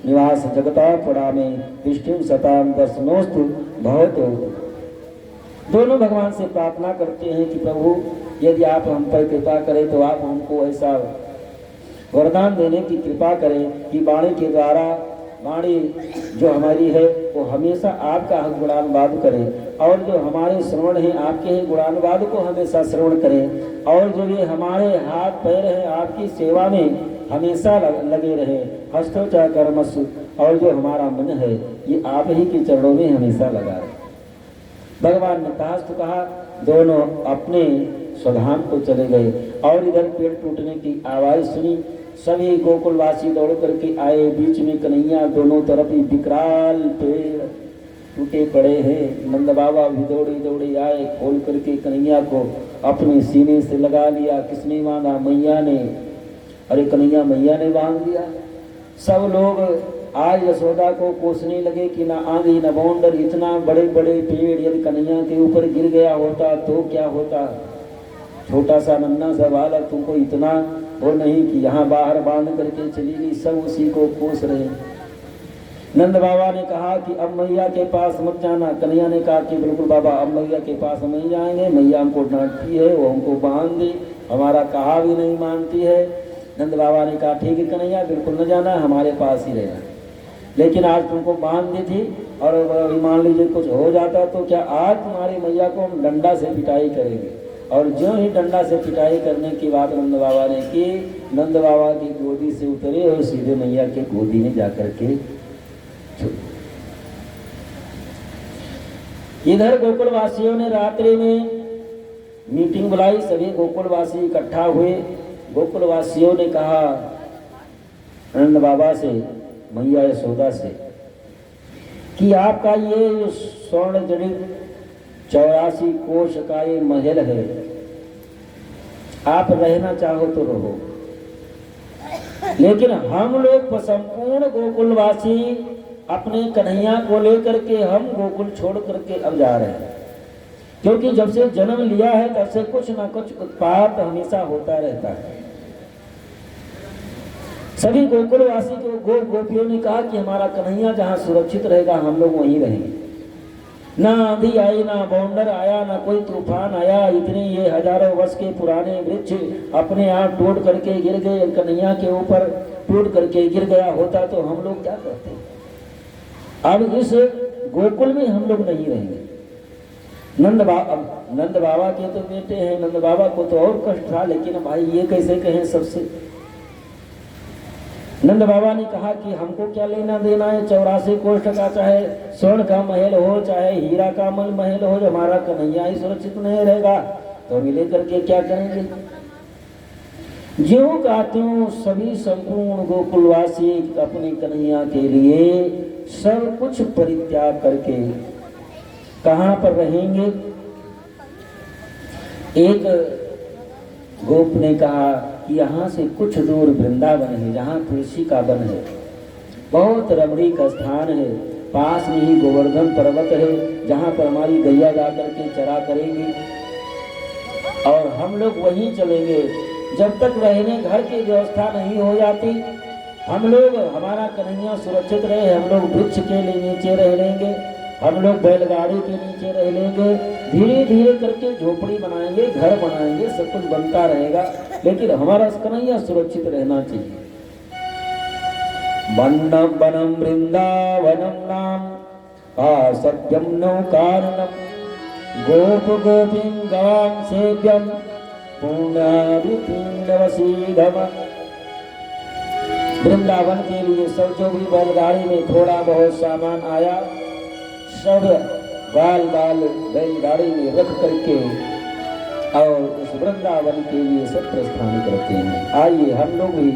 निवास जगता पुरामे तिष्ठिं सताम दर्शनोस्तु भवतो। दोनों भगवान से प्रार्थना करते हैं कि प्रभु यदि आप हम पर कृपा करें तो आप हमको ऐसा वरदान देने की कृपा करें कि वाणी के द्वारा, वाणी जो हमारी है वो हमेशा आपका गुणानुवाद करें, और जो हमारे श्रवण हैं आपके ही गुणानुवाद को हमेशा श्रवण करें, और जो ये हमारे हाथ पैर हैं आपकी सेवा में हमेशा लगे रहे। हस्तोचा कर्मसु, और जो हमारा मन है ये आप ही के चरणों में हमेशा लगा रहे। भगवान ने तथास्तु कहा, दोनों अपने स्वधाम को चले गए। और इधर पेड़ टूटने की आवाज सुनी, सभी गोकुलवासी दौड़ करके आए। बीच में कन्हैया, दोनों तरफ ही विकराल पेड़ टूटे पड़े हैं। नंद बाबा भी दौड़े दौड़े आए, खोल करके कन्हैया को अपने सीने से लगा लिया। किसने बांधा? मैया ने। अरे कन्हैया मैया ने बांध दिया। सब लोग आज यशोदा को कोसने लगे कि ना आंधी न बौंडर, इतना बड़े बड़े पेड़ यदि कन्हैया के ऊपर गिर गया होता तो क्या होता। छोटा सा नन्हा सा बालक, तुमको इतना वो नहीं कि यहाँ बाहर बांध करके चली गई। सब उसी को कोस रहे। नंद बाबा ने कहा कि अब मैया के पास मत जाना। कन्हैया ने कहा कि बिल्कुल बाबा, अब मैया के पास हम नहीं जाएंगे। मैया हमको डांटती है, वो हमको बांध दी, हमारा कहा भी नहीं मानती है। नंद बाबा ने कहा ठीक है कन्हैया, बिल्कुल न जाना, हमारे पास ही रहना। लेकिन आज तुमको बांध दी थी, और मान लीजिए कुछ हो जाता तो क्या आज तुम्हारी मैया को हम डंडा से पिटाई करेंगे। और जो ही डंडा से पिटाई करने की बात नंद बाबा ने की, नंद बाबा की गोदी से उतरे और सीधे मैया के गोदी में जाकर के इधर गोकुलवासियों ने रात्रि में मीटिंग बुलाई। सभी गोकुलवासी इकट्ठा हुए। गोकुलवासियों ने कहा नंद बाबा से, मैया यशोदा से, कि आपका ये स्वर्ण जड़ित 84 कोष का ये महल है, आप रहना चाहो तो रहो, लेकिन हम लोग संपूर्ण गोकुलवासी अपने कन्हैया को लेकर के हम गोकुल छोड़ करके अब जा रहे हैं। क्योंकि जब से जन्म लिया है तब से कुछ ना कुछ उत्पात हमेशा होता रहता है। सभी गोकुलवासी को गोपियों ने कहा कि हमारा कन्हैया जहाँ सुरक्षित रहेगा हम लोग वहीं रहेंगे। ना आंधी आई, ना बौंडर आया, ना कोई तूफान आया। इतने ये हजारों वर्ष के पुराने वृक्ष अपने आप टूट करके गिर गए। कन्हैया के ऊपर टूट करके गिर गया होता तो हम लोग क्या करते। अब इस गोकुल में हम लोग नहीं रहेंगे। नंद बाबा के तो बेटे हैं, नंद बाबा को तो और कष्ट था, लेकिन भाई ये कैसे कहें सबसे। नंद बाबा ने कहा कि हमको क्या लेना देना है 84 कोष्ठ का, चाहे स्वर्ण का महल हो, चाहे हीरा का महल हो, जब हमारा कन्हैया ही सुरक्षित नहीं रहेगा तो हम लेकर के क्या करेंगे। ज्यों का त्यों सभी संपूर्ण गोकुलवासी अपने कन्हैया के लिए सब कुछ परित्याग करके कहाँ पर रहेंगे। एक गोप ने कहा कि यहाँ से कुछ दूर वृंदावन है, जहाँ तुलसी का वन है, बहुत रमणीक स्थान है, पास में ही गोवर्धन पर्वत है, जहाँ पर हमारी गैया जाकर के चरा करेंगी और हम लोग वहीं चलेंगे। जब तक रहने घर की व्यवस्था नहीं हो जाती, हम लोग हमारा कन्हैया सुरक्षित रहे, हम लोग वृक्ष के नीचे रह लेंगे, हम लोग बैलगाड़ी के नीचे रह लेंगे, धीरे धीरे करके झोपड़ी बनाएंगे, घर बनाएंगे, सब कुछ बनता रहेगा, लेकिन हमारा कन्हैया सुरक्षित रहना चाहिए। वन्नम वनम वृंदावनम नाम सत्यम नो कारणम गोप गोपिं गवां सेव्यम पूर्णावृतिवसीधम। वृंदावन के लिए सब जो भी बैलगाड़ी में थोड़ा बहुत सामान आया, सब बाल बैलगाड़ी में रख करके और उस वृंदावन के लिए सब प्रस्थान करते हैं। आइए हम लोग भी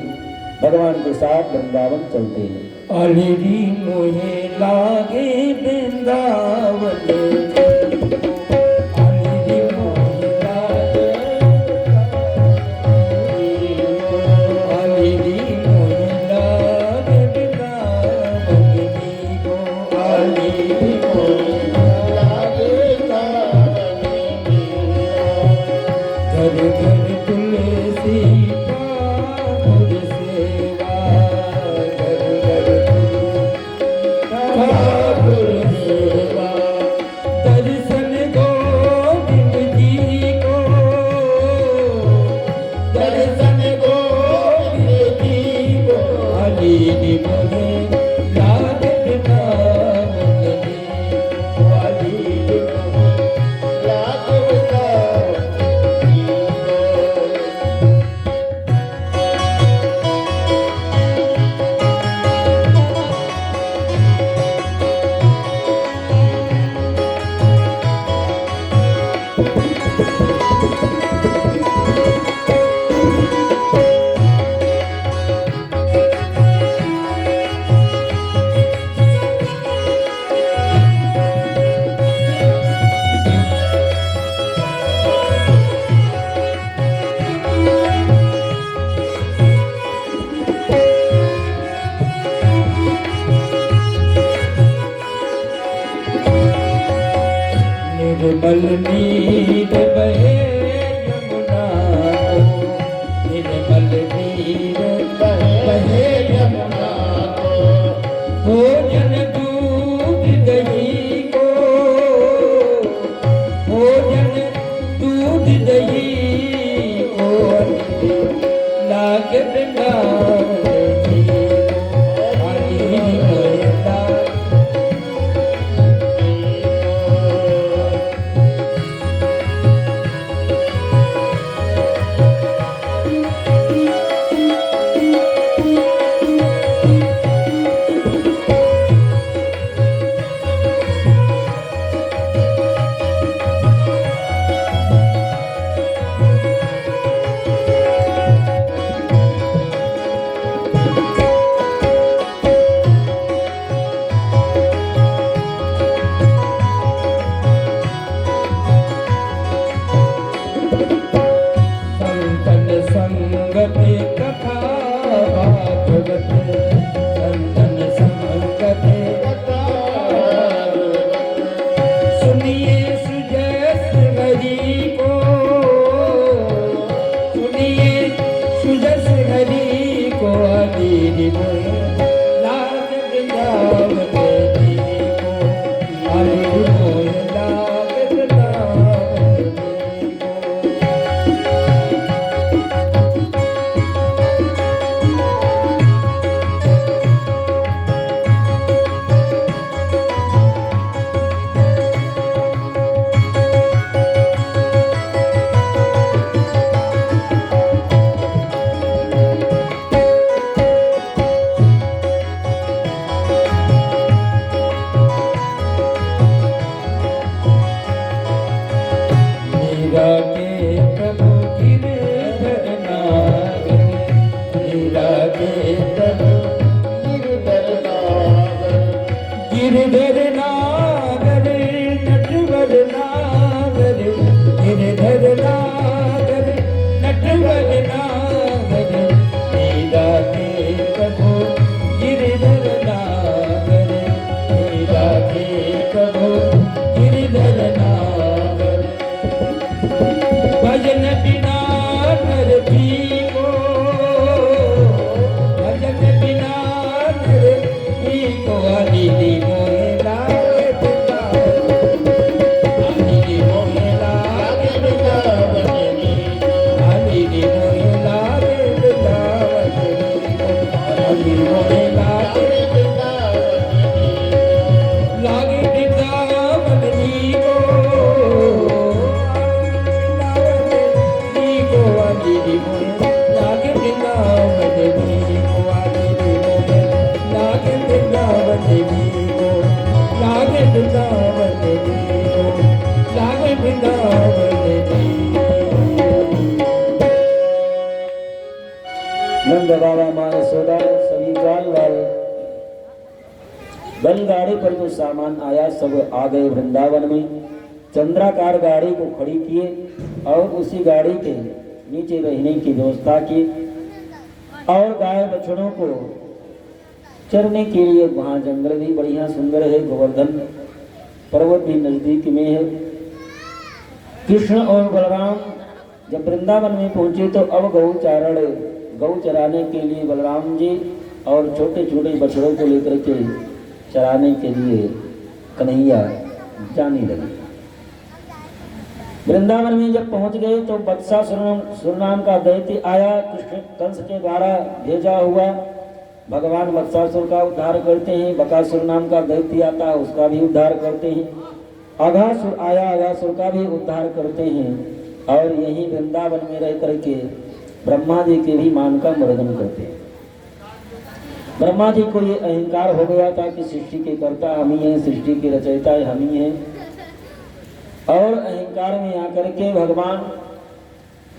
भगवान के साथ वृंदावन चलते हैं। अलरी मोहे लागे वृंदावन, निर्मल नीर बहे यमुना को, निर्मल नीर बहे यमुना को, भोजन दूध दही को, भोजन दूध दही को, लागे वृंदावन जी को, वृंदावन जियो लागे वृंदावन जियो। नंद बाबा माँ यशोदा सभी ग्वाल वाल बैलगाड़ी पर जो सामान आया सब आ गए वृंदावन में। चंद्राकार गाड़ी को खड़ी किए और उसी गाड़ी के नीचे रहने की व्यवस्था की और गाय बछड़ों को चरने के लिए वहाँ जंगल भी बढ़िया सुंदर है, गोवर्धन पर्वत भी नजदीक में है। कृष्ण और बलराम जब वृंदावन में पहुंचे तो अब गौ चराने के लिए बलराम जी और छोटे छोटे बछड़ों को लेकर के चराने के लिए कन्हैया जाने लगे। वृंदावन में जब पहुंच गए तो बत्सासुर नाम का दैत्य आया, कृष्ण कंस के द्वारा भेजा हुआ। भगवान बत्सासुर का उद्धार करते हैं। बकासुर नाम का दैत्य आता है, उसका भी उद्धार करते हैं। अघासुर आया, अघासुर का भी उद्धार करते हैं। और यही वृंदावन में रह करके ब्रह्मा जी के भी मान का मर्दन करते हैं। ब्रह्मा जी को ये अहंकार हो गया था कि सृष्टि के कर्ता हम ही हैं, सृष्टि के रचयिता हम ही हैं। और अहंकार में आकर के भगवान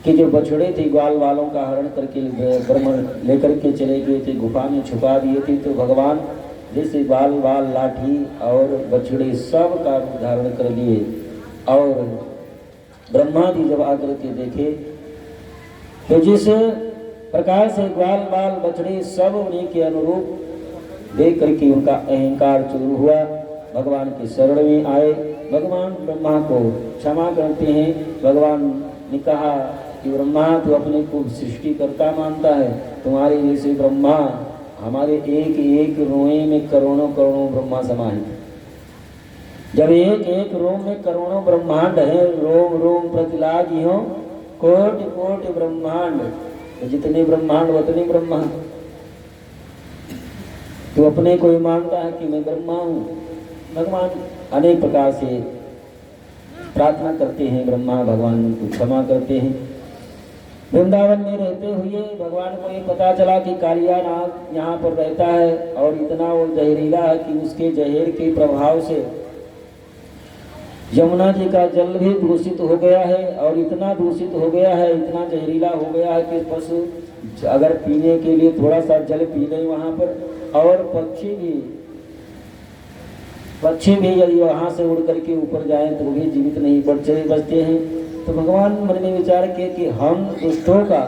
के जो बछड़े थे ग्वाल वालों का हरण करके ब्रह्म लेकर के चले गए थे, गुफा में छुपा दिए थे। तो भगवान जैसे बाल बाल लाठी और बछड़े सब का रूप धारण कर लिए। और ब्रह्मा जी जब आकर के देखे तो जिस प्रकार से ग्वाल बाल बछड़े सब उन्हीं के अनुरूप देख करके उनका अहंकार चूर हुआ। भगवान के शरण में आए, भगवान ब्रह्मा को क्षमा करते हैं। भगवान ने कहा कि ब्रह्मा तू अपने को सृष्टि करता मानता है, तुम्हारे जैसे ब्रह्मा हमारे एक एक रोए में करोड़ों करोड़ों ब्रह्मा समाहित। जब एक एक रोम में करोड़ों ब्रह्मांड है, रोम रोम प्रतिलागियों कोटि कोटि ब्रह्मांड, तो जितने ब्रह्मांड उतने ब्रह्मा। तो अपने को मानता है कि मैं ब्रह्मा हूँ। भगवान अनेक प्रकार से प्रार्थना करते हैं, ब्रह्मा भगवान को क्षमा करते हैं। वृंदावन में रहते हुए भगवान को ये पता चला कि कालिया नाग यहाँ पर रहता है और इतना वो जहरीला है कि उसके जहर के प्रभाव से यमुना जी का जल भी दूषित हो गया है। और इतना दूषित हो गया है, इतना जहरीला हो गया है कि पशु अगर पीने के लिए थोड़ा सा जल पी लें वहाँ पर, और पक्षी भी यदि वहाँ से उड़ करके ऊपर जाएं तो भी जीवित नहीं बचते हैं। तो भगवान मन में विचार किए कि हम दुष्टों का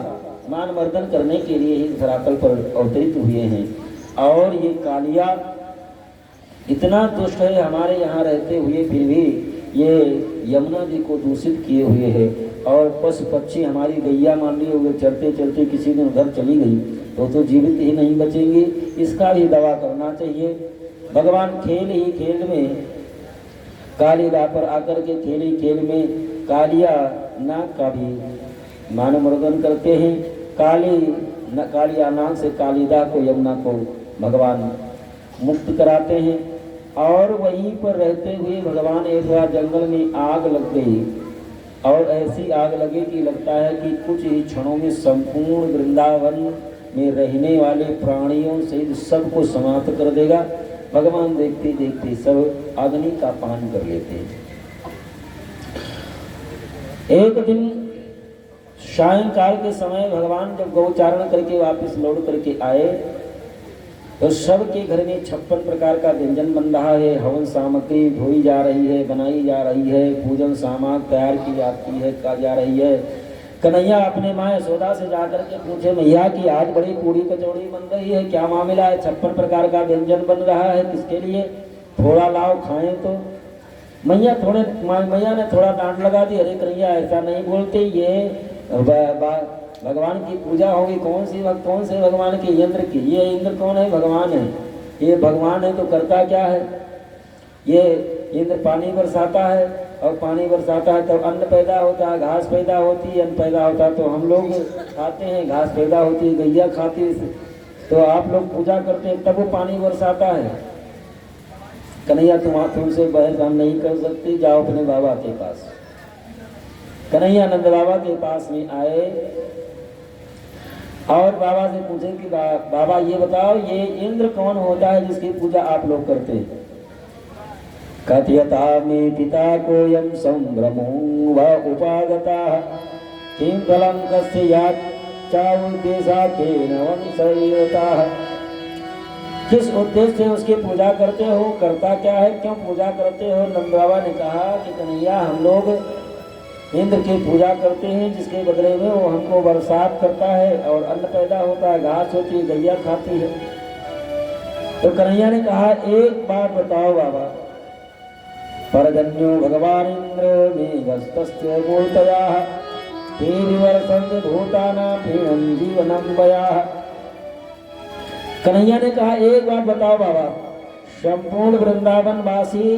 मान मर्दन करने के लिए ही धरातल पर अवतरित हुए हैं। और ये कालिया इतना दुष्ट है, हमारे यहाँ रहते हुए फिर भी ये यमुना जी को दूषित किए हुए है। और पशु पक्षी हमारी गैया मान लिए हुए चलते चलते किसी दिन उधर चली गई तो जीवित ही नहीं बचेंगे, इसका भी दवा करना चाहिए। भगवान खेल ही खेल में कालिदा पर आकर के खेल ही खेल में कालिया नाग का भी मानमर्दन करते हैं। कालिया नाग से कालिदा को यमुना को भगवान मुक्त कराते हैं। और वहीं पर रहते हुए भगवान एक बार जंगल में आग लग गई और ऐसी आग लगी कि लगता है कि कुछ ही क्षणों में संपूर्ण वृंदावन में रहने वाले प्राणियों सहित सबको समाप्त कर देगा। भगवान देखते देखते सब अग्नि का पान कर लेते हैं। एक दिन सायंकाल के समय भगवान जब गौचारण करके वापस लौट करके आए तो सबके घर में 56 प्रकार का व्यंजन बन रहा है, हवन सामग्री धोई जा रही है, बनाई जा रही है, पूजन सामग्री तैयार की जाती है जा रही है। कन्हैया अपने माँ यशोदा से जाकर के पूछे, मैया कि आज बड़ी पूड़ी कचौड़ी बन रही है, क्या मामला है? 56 प्रकार का व्यंजन बन रहा है, किसके लिए? थोड़ा लाओ खाएं। तो मैया ने थोड़ा डांट लगा दी, अरे कन्हैया ऐसा नहीं बोलते, ये भगवान की पूजा होगी। कौन से भगवान की? इंद्र की। ये इंद्र कौन है? भगवान है। ये भगवान है तो करता क्या है? ये इंद्र पानी बरसाता है और पानी बरसाता है तो अन्न पैदा होता है, घास पैदा होती है, अन्न पैदा होता है तो हम लोग खाते हैं, घास पैदा होती है, गैया खाती है, तो आप लोग पूजा करते हैं तब वो पानी बरसाता है। कन्हैया तुमसे बहस हम नहीं कर सकते, जाओ अपने बाबा के पास। कन्हैया नंद बाबा के पास में आए और बाबा से पूछे कि बाबा ये बताओ, ये इंद्र कौन होता है जिसकी पूजा आप लोग करते हैं? कथयता मे पिता कोऽयं संभ्रमो व उपागताः किं कलङ्कस्य याच्चाउद्देशा केन वंशयोताः। किस उद्देश्य से उसकी पूजा करते हो, करता क्या है, क्यों पूजा करते हो। नंद बाबा ने कहा कि कन्हैया हम लोग इंद्र की पूजा करते हैं, जिसके बदले में वो हमको बरसात करता है और अन्न पैदा होता है, घास होती है, गैया खाती है। तो कन्हैया ने कहा एक बात बताओ बाबा, परजन्यो भगवान इंद्र मेघस्तस्य गोतयाः ते विवर्तन्ते भूतानां पीडं जीवनं वयाः। कन्हैया ने कहा एक बात बताओ बाबा, संपूर्ण वृंदावन वासी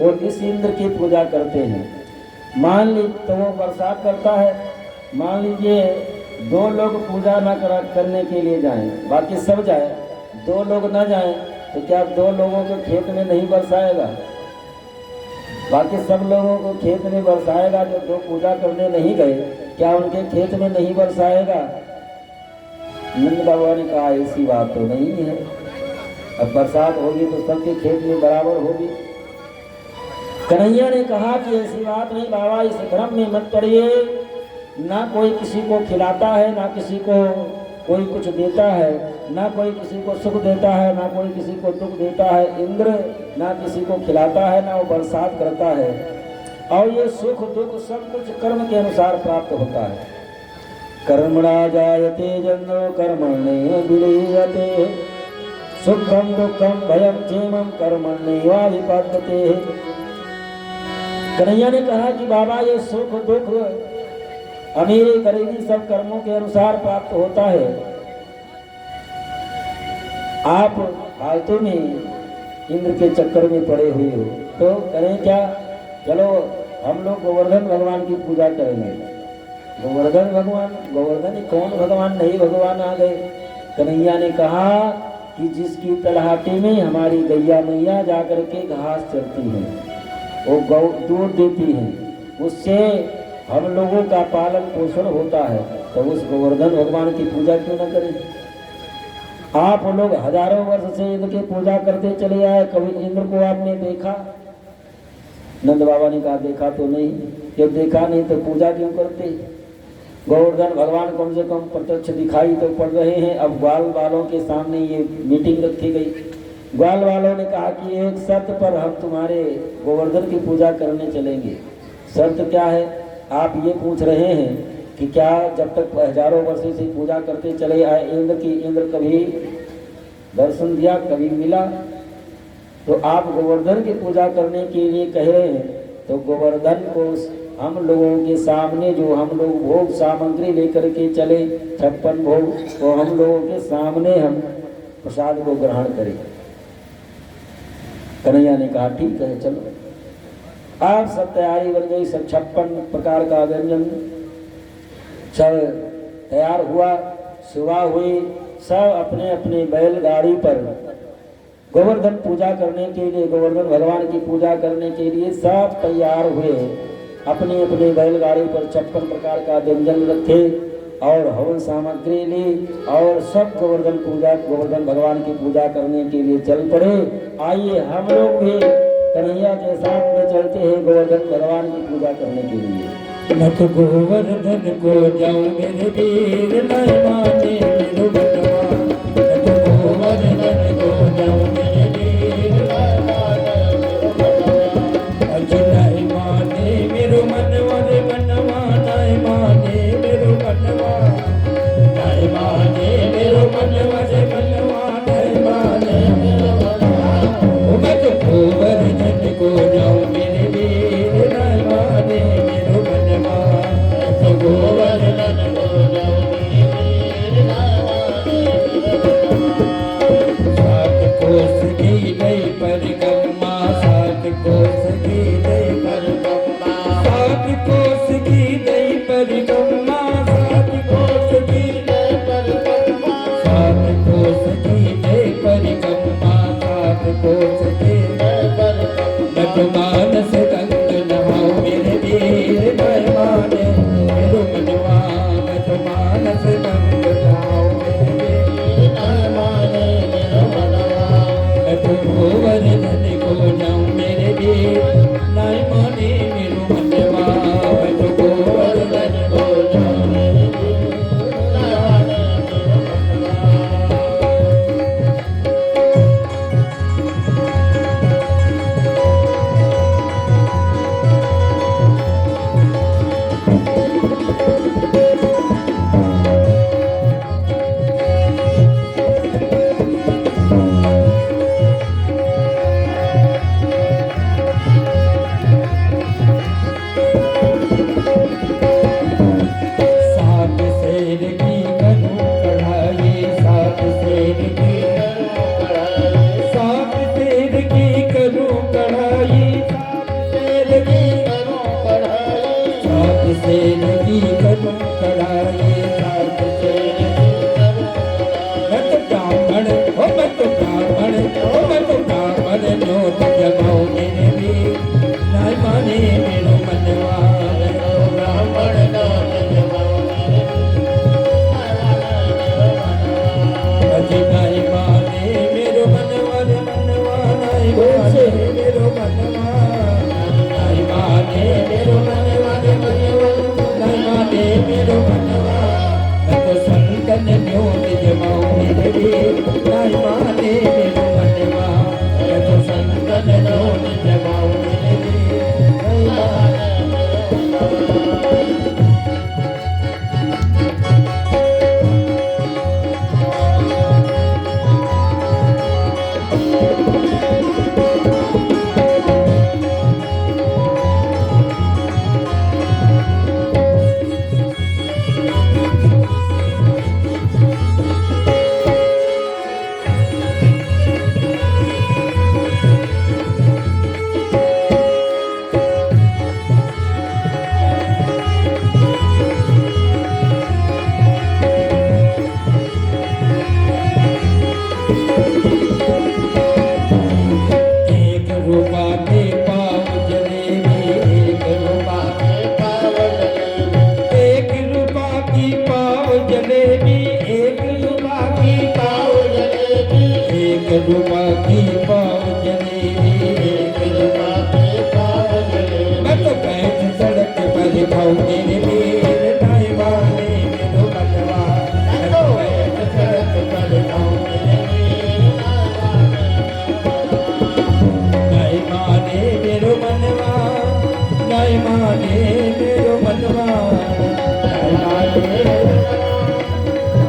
और इस इंद्र की पूजा करते हैं, मान लीजिए तो वो बरसात करता है, मान लीजिए 2 लोग पूजा ना करने के लिए जाएं, बाकी सब जाए, 2 लोग ना जाएं तो क्या 2 लोगों के खेत में नहीं बरसाएगा, बाकी सब लोगों को खेत में बरसाएगा। जो 2 पूजा करने नहीं गए क्या उनके खेत में नहीं बरसाएगा। नंद बाबा ने कहा ऐसी बात तो नहीं है, अब बरसात होगी तो सबके खेत में बराबर होगी। कन्हैया ने कहा कि ऐसी बात नहीं बाबा, इस भ्रम में मत पड़िए, ना कोई किसी को खिलाता है, ना किसी को कोई कुछ देता है, ना कोई किसी को सुख देता है, ना कोई किसी को दुख देता है। इंद्र ना किसी को खिलाता है, ना वो बरसात करता है, और ये सुख दुख सब कुछ कर्म के अनुसार प्राप्त होता है। कर्मणा जायते जन्म कर्मण्ये विलीयते, सुखम दुखम भयम क्षेमम कर्मण्येवाधिपद्यते। कन्हैया ने कहा कि बाबा ये सुख दुख अमीरी गरीबी सब कर्मों के अनुसार प्राप्त होता है। आप फालतू में इंद्र के चक्कर में पड़े हुए हो तो करें क्या, चलो हम लोग गोवर्धन भगवान की पूजा करेंगे। गोवर्धन भगवान, गोवर्धन कौन भगवान, नहीं भगवान आ गए। कन्हैया ने कहा कि जिसकी तलहाटी में हमारी गैया मैया जाकर के घास चरती है, वो गौ दूध देती है, उससे हम लोगों का पालन पोषण होता है, तो उस गोवर्धन भगवान की पूजा क्यों न करें। आप लोग हजारों वर्ष से इंद्र की पूजा करते चले आए, कभी इंद्र को आपने देखा। नंद बाबा ने कहा देखा तो नहीं, जब देखा नहीं तो पूजा क्यों करते। गोवर्धन भगवान कम से कम प्रत्यक्ष दिखाई तो पड़ रहे हैं। अब ग्वाल वालों के सामने ये मीटिंग रखी गई। ग्वाल वालों ने कहा कि एक शर्त पर हम तुम्हारे गोवर्धन की पूजा करने चलेंगे। शर्त क्या है, आप ये पूछ रहे हैं कि क्या जब तक हजारों वर्षों से पूजा करते चले आए इंद्र की, इंद्र कभी दर्शन दिया, कभी मिला, तो आप गोवर्धन की पूजा करने के लिए कह रहे हैं, तो गोवर्धन को हम लोगों के सामने जो हम लोग भोग सामग्री लेकर के चले 56 भोग, तो हम लोगों के सामने हम प्रसाद को ग्रहण करें। कन्हैया ने कहा ठीक है चलो। आप सब तैयारी बन गई, सब 56 प्रकार का व्यंजन सब तैयार हुआ। सुबह हुई, सब अपने अपने बैलगाड़ी पर गोवर्धन पूजा करने के लिए, गोवर्धन भगवान की पूजा करने के लिए सब तैयार हुए। अपने अपने बैलगाड़ी पर 56 प्रकार का व्यंजन रखे और हवन सामग्री ली और सब गोवर्धन भगवान की पूजा करने के लिए चल पड़े। आइए हम लोग भी कन्हैया के साथ में चलते हैं गोवर्धन भगवान की पूजा करने के लिए। मैं तो गोवर्धन को जाऊं मेरे वीर, नहीं माने मेरे बनवा। मैं तो गोवर्धन को जाऊं मेरे वीर, नहीं माने मेरे बनवा। अज नहीं माने मेरो मनवा रे बनवा, नहीं माने मेरो बनवा, नहीं माने मेरो मनवा रे बनवा, नहीं माने मेरो बनवा। मैं तो गोवर्धन को जाऊं मेरे वीर, नहीं माने मेरो बनवा। मैं तो गोवर्धन को जाऊं मेरे वीर, नहीं माने नाय माने मेरो मनवा ब्राह्मण दान जमाओ अजी नाय माने मेरो मनवा नाय माने मेरो मनवा नाय माने मेरो मनवा नाय माने मेरो मनवा मैं तो संतन न्योत जमाऊं मेरे नाय माने मेरो मनवा मैं तो संतन न्योत जमाऊं मेरे नाय माने रूपा के पाव जलेबी एक रूपा के पाव जलेबी एक रूपा की पाव जलेबी एक रूपा की पाव जलेबी एक रूपा की पाव जलेबी एक रूपा की पाव जलेबी मैं तो बैठ सड़क पर खाऊं मेरे वीर नाय माने मेरो मनवा मैं तो बैठ सड़क पर खाऊं मेरे वीर नाय माने मेरो मनवा नाय माने मेरो मनवा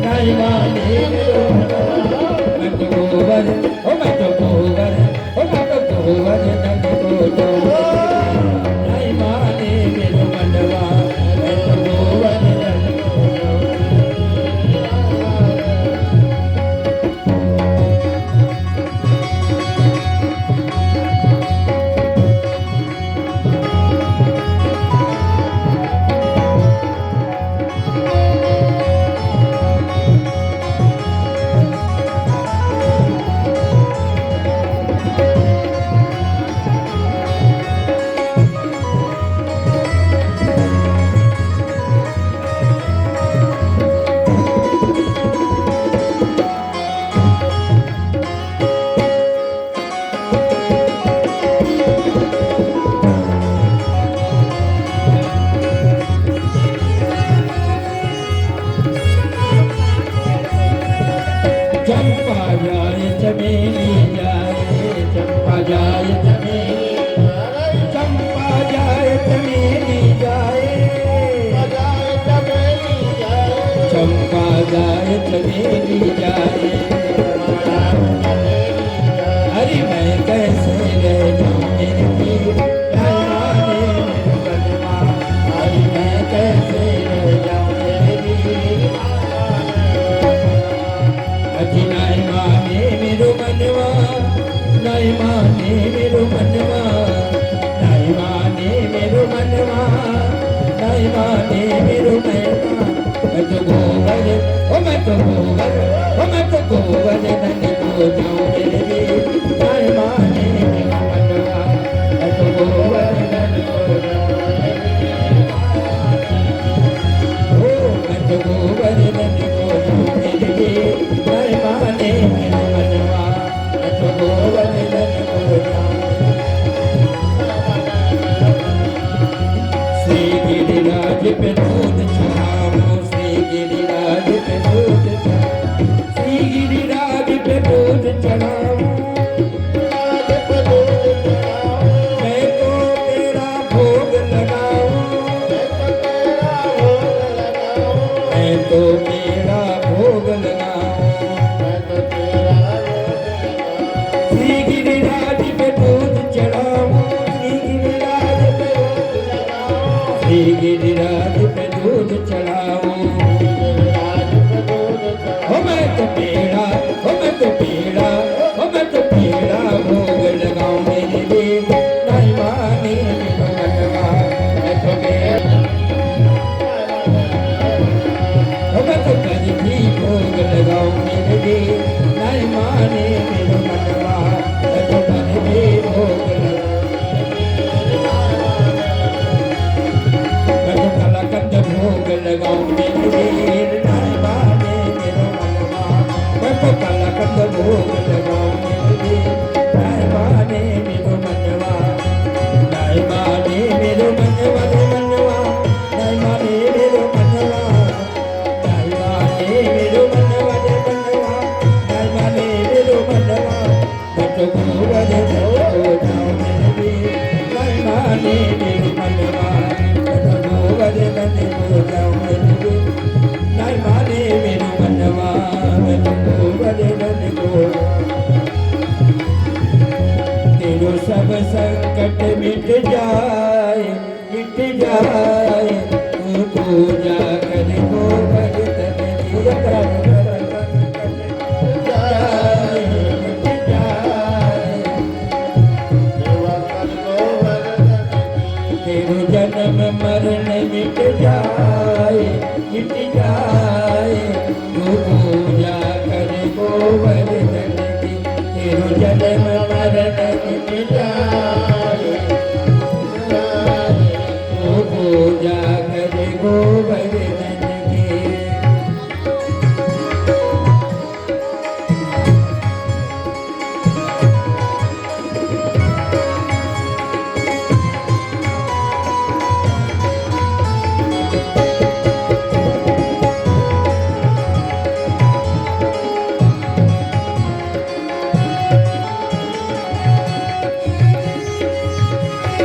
नाय माने मेरो मनवा मैं तो गोबर ओ मैं तो गोबर ओ मैं तो गोबर नंद को जाऊं नाय माने मेरो मनवा मैं तो गोबर नंद को जाऊं चंपा जाए चमेली जाए चंपा जाए चमेली चंपा जाए चमेली जाए चंपा जाए चमेली जाए अरे मैं कैसे रह जाऊं मेरे पीर नाय माने मेरो मनवा अरे मैं कैसे रह जाऊं मेरे पीर अजी नाय माने मेरो मनवा नाय माने मेरो मनवा नाय माने मेरो मनवा नाय माने मेरो मनवा मैं तो गोबर ओ मैं तो गोबर ओ मैं तो गोबर धन को जाऊं मेरे वीर नाय माने मेरो मनवा मैं तो गोबर धन को जाऊं ओ मैं तो गोबर धन को जाऊं मेरे वीर नाय माने मेरो मनवा मैं तो गोबर धन को जाऊं श्री गिरिराज पे दूध चढ़ाओ श्री गिरिराज पे दूध चढ़ाओ श्री गिरिराज पे दूध चढ़ाओ मैं तो तेरा भोग लगाऊं मैं तो तेरा भोग लगाऊं श्री गिरिराज पे दूध चढ़ाऊं श्री गिरिराज पे श्री गिरिराज पे दूध चढ़ाऊं हो मैं तो पेड़ा हो मैं तो पेड़ा हो मैं तो पेड़ा भोग लगाऊं मेरे देव नाय माने मेरो मनवा मैं तो पेड़ा हो मैं तो कजली भोग लगाऊं मेरे देव नाय माने मेरो मनवा मैं तो कजली भोग लगाऊं मेरे मनवा गोवर्धन को जाऊं रे नहीं माने मेरे मनवा गोवर्धन को तेरो सब संकट मिट जाए तू पूजा कर गोवर्धन की जन्म मरण मिट जाए तू पूजा कर गोवर्धन की तेरो जन्म मरण मिट जाए तू पूजा कर गोवर्धन की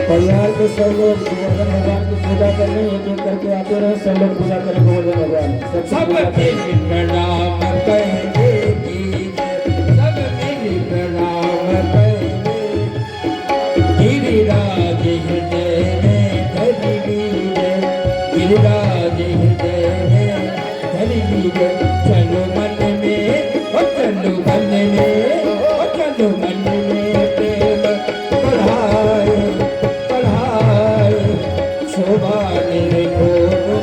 परिवार के सब लोग गोवर्धन भगवान की पूजा करने एक एक करके आते रहे। सब लोग पूजा करें गोवर्धन भगवान सब मेरी प्रणाम कहेंगे सब मेरी प्रणाम कहेंगे गिरिराज हृदय में धरी लीजिए गिरिराज हृदय में धरी लीजिए चलो मन में चलो मन में चलो मन में प्रेम बढ़ाए शोभा निरखो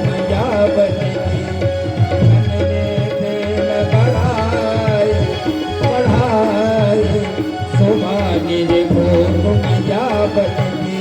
मजा बनेगी मन में प्रेम बढ़ाए शोभा निरखो मजा बनेगी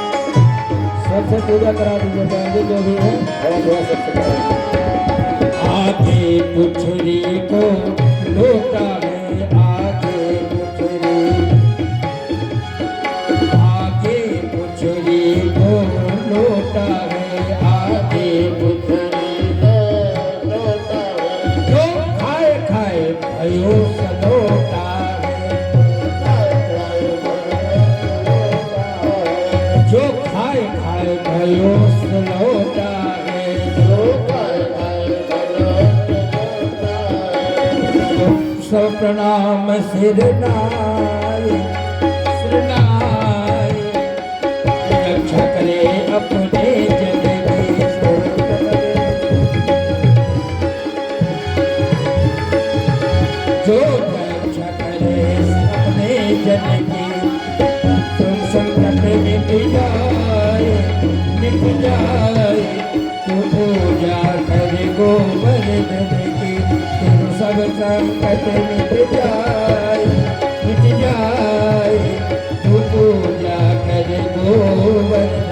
सबसे पूजा करा दीजिए चाहेंगे जो भी है और दुआ सबसे करा आगे पुछरी को लोटा है आगे पुछरी को लोटा है आगे पुछरी को लोटा है जो खाए खाए भयो सलोटा है जो खाए खाए भयो सलोटा है सब प्रणाम सिरनाए रक्षा करे अपने जन की जो रक्षा करे अपने जन की तुम संकट मिट जाए तू पूजा करे गोवर्धन की तेरो सब संकट मिट जाए तू पूजा करे गोवर्धन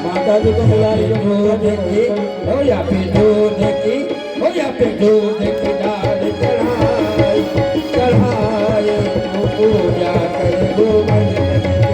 माता जी को मिला लीजिए चढ़ाए पूजा कर गोवर्धन की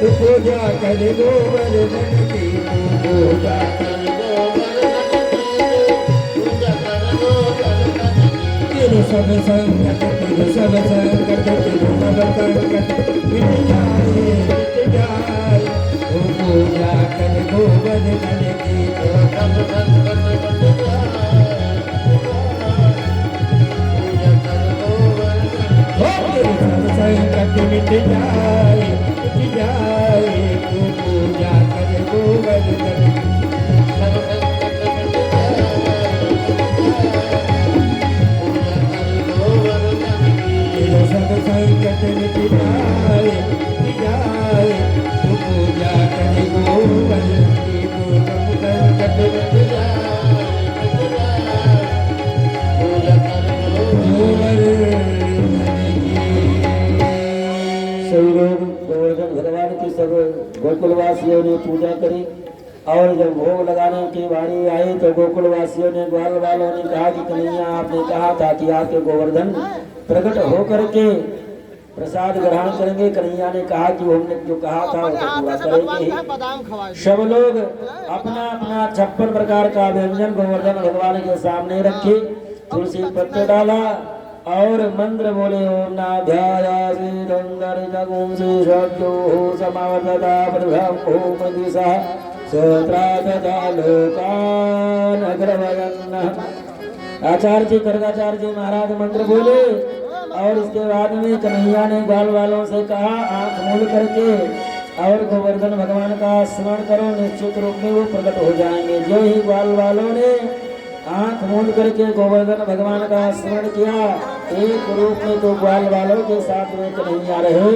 तू पूजा कर गोवर्धन की, तू पूजा कर गोवर्धन की, पूजा कर गोवर्धन की। तेरे सब संकट, तेरे सब संकट, तेरे सब संकट मिट जाए, मिट जाए। तू पूजा कर गोवर्धन की, तेरा सब संकट मिट जाए। पूजा कर गोवर्धन की, तेरे सब संकट मिट जाए, मिट जाए। तू पूजा कर गोवर्धन की, सब संकट मिट जाए, पूजा कर गोवर्धन की। तेरे सब संकट मिट जाए, मिट जाए। तू पूजा कर गोवर्धन की, तू सब संकट मिट जाए, मिट जाए। पूजा कर गोवर्धन की। सभी लोग गोवर्धन भगवान की सब गोकुलवासियों ने पूजा करी। और जब भोग लगाने की बारी आई तो गोकुलवासियों ने, ग्वाल वालों ने कहा कि कन्हैया आपने कहा था कि आपके गोवर्धन प्रकट होकर के प्रसाद ग्रहण करेंगे। कन्हैया ने कहा कि हमने जो कहा था वो तो पूरा करेंगे ही। सब लोग अपना अपना 56 प्रकार का व्यंजन गोवर्धन भगवान के सामने रखे, तुलसी पत्र डाला और मंत्र बोले ओम नाभ्यायासि दंदर जगुंसि शब्दो समावर्तता प्रभव ओम दिशा सत्रातता लोकान अग्रवयन्। आचार्य जी, गर्गाचार्य जी महाराज मंत्र बोले और इसके बाद में कन्हैया ने ग्वाल वालों से कहा आंख मूंद करके और गोवर्धन भगवान का स्मरण करो, निश्चित रूप में वो प्रकट हो जाएंगे। जो ही ग्वाल वालों ने आंख मूंद करके गोवर्धन भगवान का स्मरण किया, एक रूप में तो ग्वाल वालों के साथ में कन्हैया रहे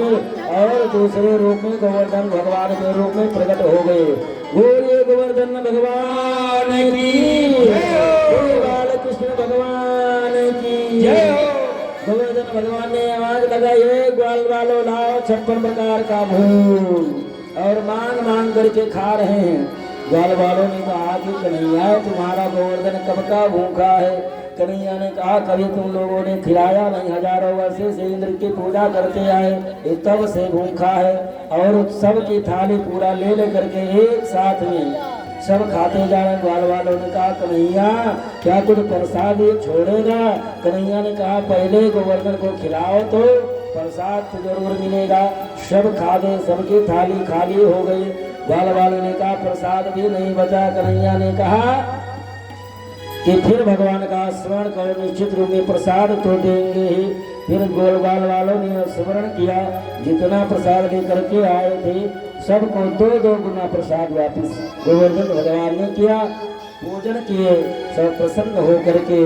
और दूसरे रूप में गोवर्धन भगवान के रूप में प्रकट हो गए। बोलिए गोवर्धन भगवान की, बाल कृष्ण भगवान की जय हो। गोवर्धन भगवान ने आवाज लगाई, ग्वाल वालों लाओ 56 प्रकार का भोग, और मांग मांग करके खा रहे हैं। ग्वाल वालों ने कहा कि कन्हैया तुम्हारा गोवर्धन कब का भूखा है। कन्हैया ने कहा कभी तुम लोगों ने खिलाया नहीं, हजारों वर्ष से इंद्र की पूजा करते आए, ये तब से भूखा है। और सब की थाली पूरा ले लेकर के एक साथ में सब खाते जा रहे। ग्वाल वालों ने कहा कन्हैया क्या कुछ प्रसाद ये छोड़ेगा। कन्हैया ने कहा पहले गोवर्धन को खिलाओ तो प्रसाद तो जरूर मिलेगा। सब खा गए, सबकी थाली खाली हो गई। ग्वाल वालों ने कहा प्रसाद भी नहीं बचा। कन्हैया ने कहा कि फिर भगवान का स्मरण करो, निश्चित रूप में प्रसाद तो देंगे ही। फिर ग्वाल वालों ने स्मरण किया, जितना प्रसाद लेकर के आए थे सबको 2-2 गुना प्रसाद वापिस गोवर्धन भगवान ने किया। पूजन किए, सब प्रसन्न होकर के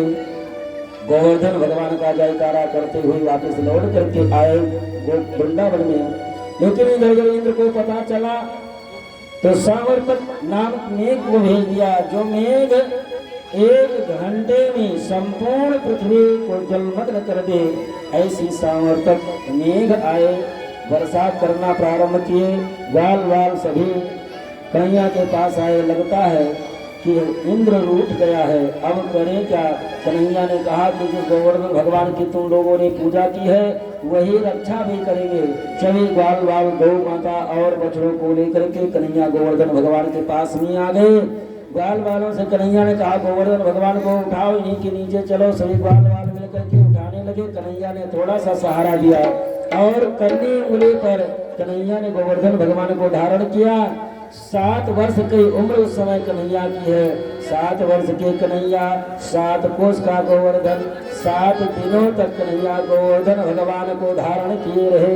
गोवर्धन भगवान का जयकारा करते हुए वापस लौट करके आए वृंदावन में। लेकिन इधर जब इंद्र को पता चला तो सावर्तक नामक मेघ को भेज दिया, जो मेघ 1 घंटे में संपूर्ण पृथ्वी को जलमग्न कर दे। ऐसी सावर्तक मेघ आए, वर्षा करना प्रारंभ किए। ग्वाल वाल सभी कन्हैया के पास आए, लगता है कि इंद्र रूठ गया है, अब करें क्या। कन्हैया ने कहा कि जो गोवर्धन भगवान की तुम लोगों ने पूजा की है वही रक्षा भी करेंगे। सभी ग्वाल वाल गौ माता और बछड़ों को लेकर के कन्हैया गोवर्धन भगवान के पास में आ गए। ग्वाल वालों से कन्हैया ने कहा गोवर्धन भगवान को उठाओ, इन्हीं के नीचे चलो। सभी ग्वाल वाल मिलकर के उठाने लगे। कन्हैया ने थोड़ा सा सहारा दिया और कन्नी उंगली पर कन्हैया ने गोवर्धन भगवान को धारण किया। 7 वर्ष की उम्र उस समय कन्हैया की है। 7 वर्ष के कन्हैया, 7 कोस का गोवर्धन, 7 दिनों तक कन्हैया गोवर्धन भगवान को धारण किए रहे।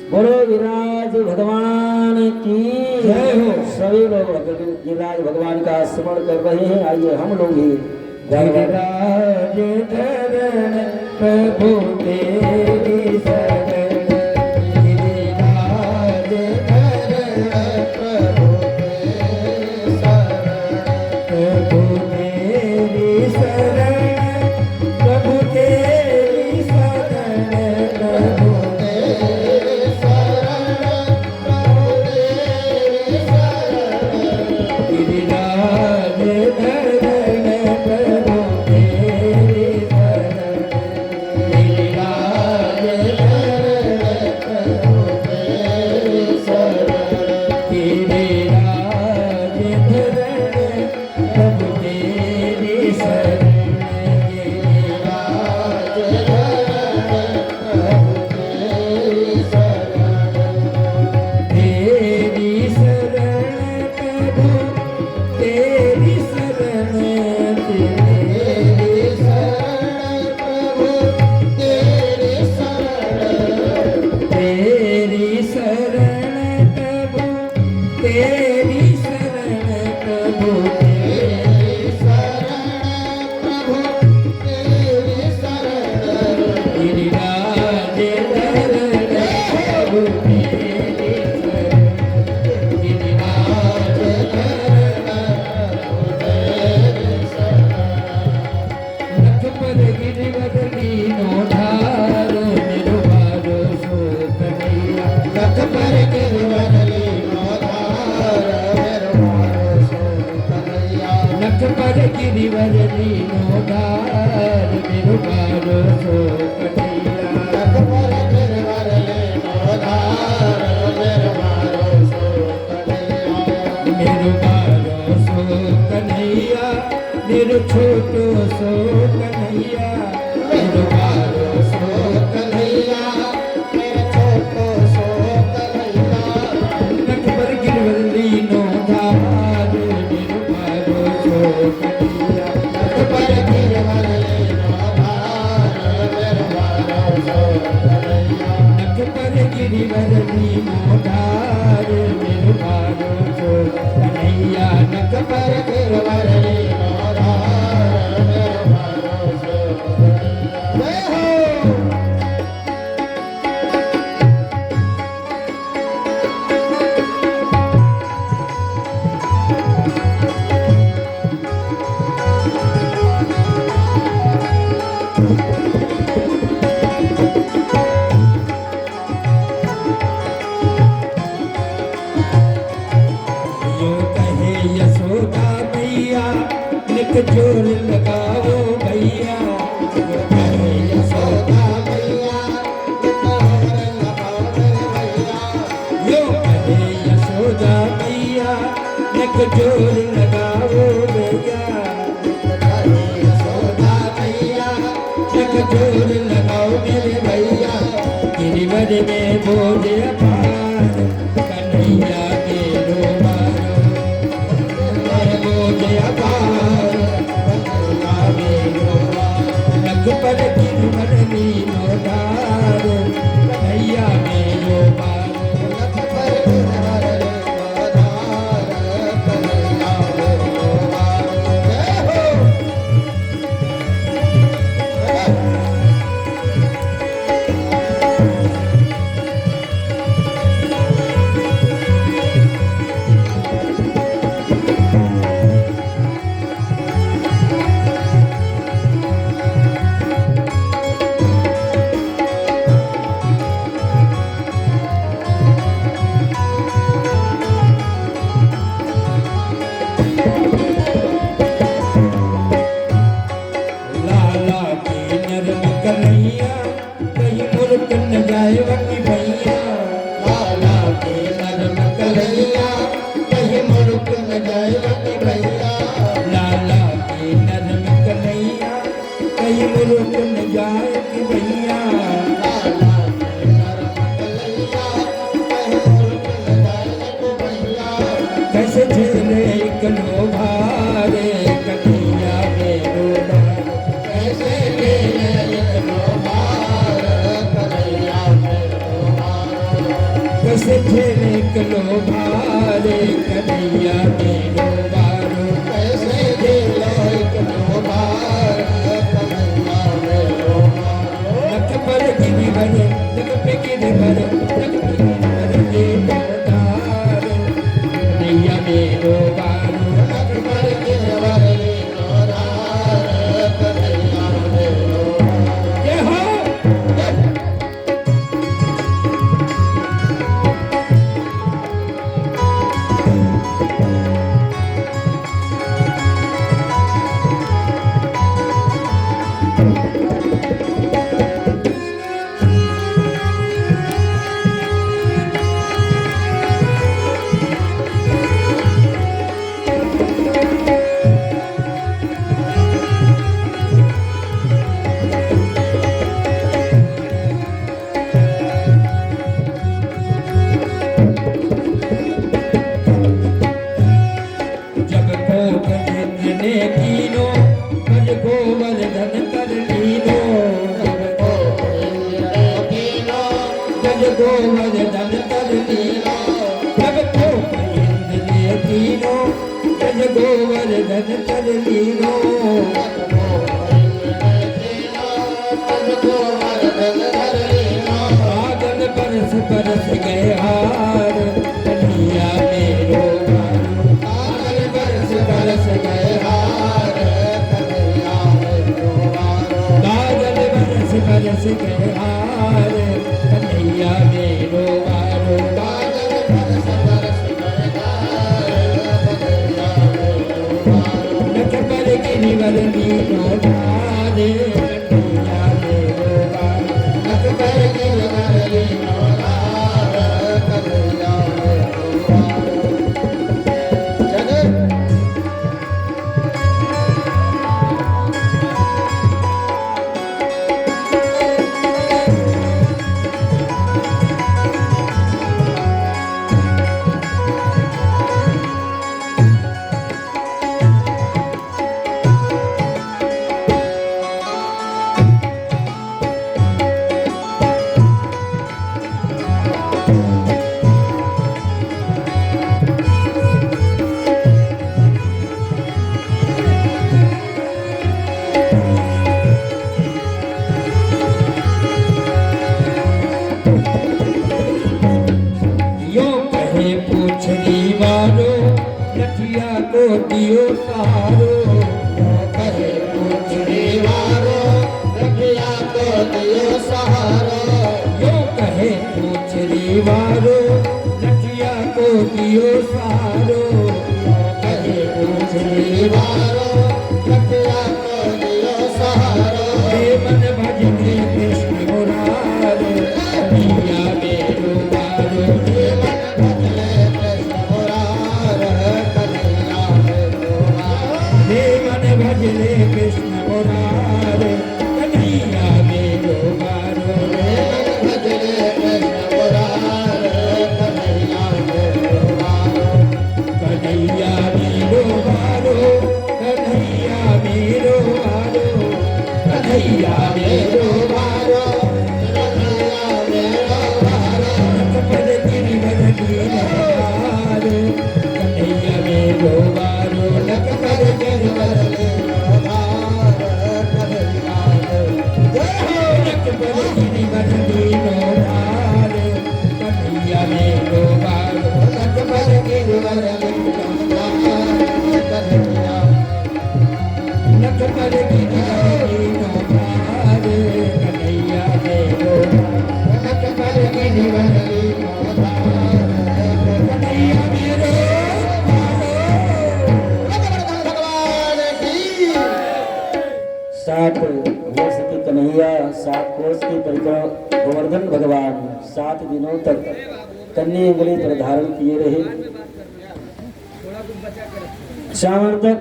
बोलो विराज भगवान की जय हो। सभी लोग विराज भगवान का स्मरण कर रहे हैं। आइए हम लोग ही गिरिराज धरण प्रभु तेरी शरण, गिरिराज धरण प्रभु तेरी शरण, प्रभु तेरी शरण, प्रभु तेरी शरण, प्रभु तेरी शरण, प्रभु तेरी शरण, गिरिराज धरण प्रभु तेरी शरण, मेरो बारो सो कन्हैया मेरो बारो सो कन्हैया मेरो छोटो सो कन्हैया मेरो बारो सो कन्हैया नख पर गिरवली नो धार मेरो बारो सो कन्हैया नख पर गिरवली नो धार मेरो बारो सो कन्हैया नख पर गिरवली नो धार मेरो बारो सो कन्हैया यशोदा मैया निक जोर लगाओ भैया यशोदा मैया यो कहे यशोदा मैया निक जोर लगाओ भैया यशोदा मैया निक जोर लगाओ मेरे भैया गिरिवर में बोझ अपार कन्हैया के रोमारो नख पर गिरवली नो धार कन्हैया मेरो बारो नख पर गिरवली नो धार कन्हैया मेरो बारो जय हो कन्हैया कहीं मुल्क न जाए वकी भैया लाला के नरम कन्हैया कहीं मुल्क न जाए वकी भैया लाला के नरम कन्हैया कहीं मुल्क न जाए वकी भैया लाला के नरम कन्हैया कहीं मुल्क न जाए वकी भैया कैसे झेले कनो भारे कन्हैया मेरो बारो कैसे कैसे झेले कलो भारे कन्हैया मेरो बारो कैसे झेले कलो भार कन्हैया मेरो बारो नख पर गिरवर नख पे गिरवर नख पे गिरवर ये धार कन्हैया मेरो बारो नख पर गिरवर ये धार कन्हैया मेरो बारो ये हो गोवर्धन कर लीला जब तो इंद्र कीनो जज गोवर्धन कर लीलो बादल बरस बरस गए हार कन्हैया मेरो बादल बरस बरस गए हार कन्हैया मेरो बादल बरस बरस गए हार कन्हैया मेरो बारो बादल बरस बरस गए हार कन्हैया मेरो बारो नख पर गिरिवर मीनो धारे सहारो यो कहे पूछरी वारो लठिया को दियो सहारो कहे पूछरी वारो लठिया को दियो सहारो मन भजने कृष्ण मुरारो कन्हैया मेरो वारो मन भजले कृष्ण मुरार कन्हैया मेरो वार मन भजले कृष्ण मुरारो कन्हैया मेरो वारो मन भजले कृष्ण मुरार कन्हैया मेरो वार कन्हैया मेरो वारो कन्हैया मेरो वारो कन्हैया मेरो वारो कन्हैया मेरो वारो पद गिरिवर लीलारो कन्हैया मेरो वारो नक पद गिरिवर नक पद गिरिवर लीलारो कन्हैया मेरो वारो नक पद गिरिवर नक पद गिरिवर लीलारो कन्हैया मेरो नक पद गिरिवर कन्हैया मेरो भगवान की 60 वर्ष की कन्हैया 7 कोस की परिक्रमा गोवर्धन भगवान 7 दिनों तक कन्या उंगली पर धारण किए रहे। श्रावण तक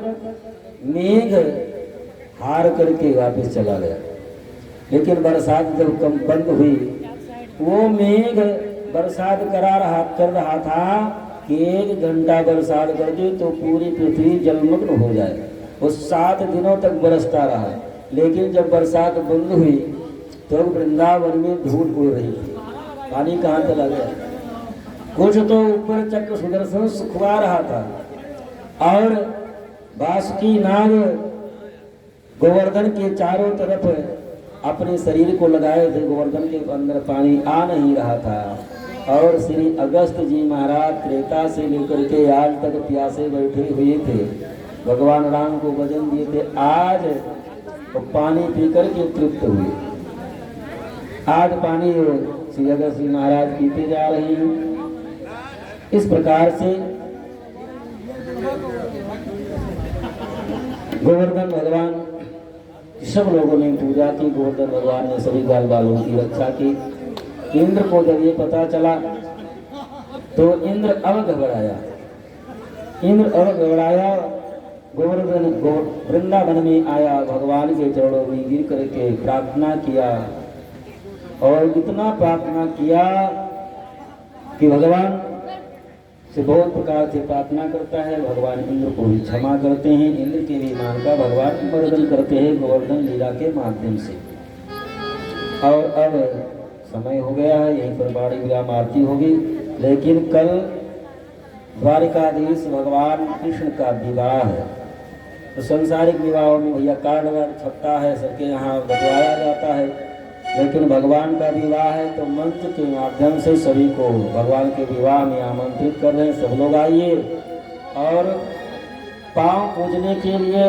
मेघ हार करके वापस चला गया, लेकिन बरसात जब कम बंद हुई, वो मेघ बरसात कर रहा था कि 1 घंटा बरसात कर दे तो पूरी पृथ्वी जलमग्न हो जाए। वो 7 दिनों तक बरसता रहा, लेकिन जब बरसात बंद हुई तो वृंदावन में धूल उड़ रही थी। पानी कहाँ चला गया? कुछ तो ऊपर चक्र सुदर्शन सुखवा रहा था और बासुकी नाग गोवर्धन के चारों तरफ अपने शरीर को लगाए थे। गोवर्धन के अंदर पानी आ नहीं रहा था और श्री अगस्त जी महाराज त्रेता से लेकर के आज तक प्यासे बैठे हुए थे। भगवान राम को वचन दिए थे, आज वो पानी पी करके तृप्त हुए। आज पानी श्री अगस्त जी महाराज पीते जा रहे हैं। इस प्रकार से गोवर्धन भगवान सब लोगों ने पूजा की। गोवर्धन भगवान ने सभी गाल बालों की रक्षा की। इंद्र को जब ये पता चला तो इंद्र अब घबराया। गोवर्धन वृंदावन में आया, भगवान के चरणों में गिर करके प्रार्थना किया और इतना प्रार्थना किया कि भगवान से बहुत प्रकार से प्रार्थना करता है। भगवान इंद्र को भी क्षमा करते हैं। इंद्र के विमान का भगवान वर्णन करते हैं गोवर्धन लीला के माध्यम से। और अब समय हो गया है, यहीं पर बाड़ी विराम आरती होगी। लेकिन कल द्वारिकाधीश भगवान कृष्ण का विवाह है। तो सांसारिक विवाहों में भैया कार्ड छपता है, सबके यहाँ बतवाया जाता है, लेकिन भगवान का विवाह है तो मंत्र के माध्यम से सभी को भगवान के विवाह में आमंत्रित कर रहे हैं। सब लोग आइए और पाँव पूजने के लिए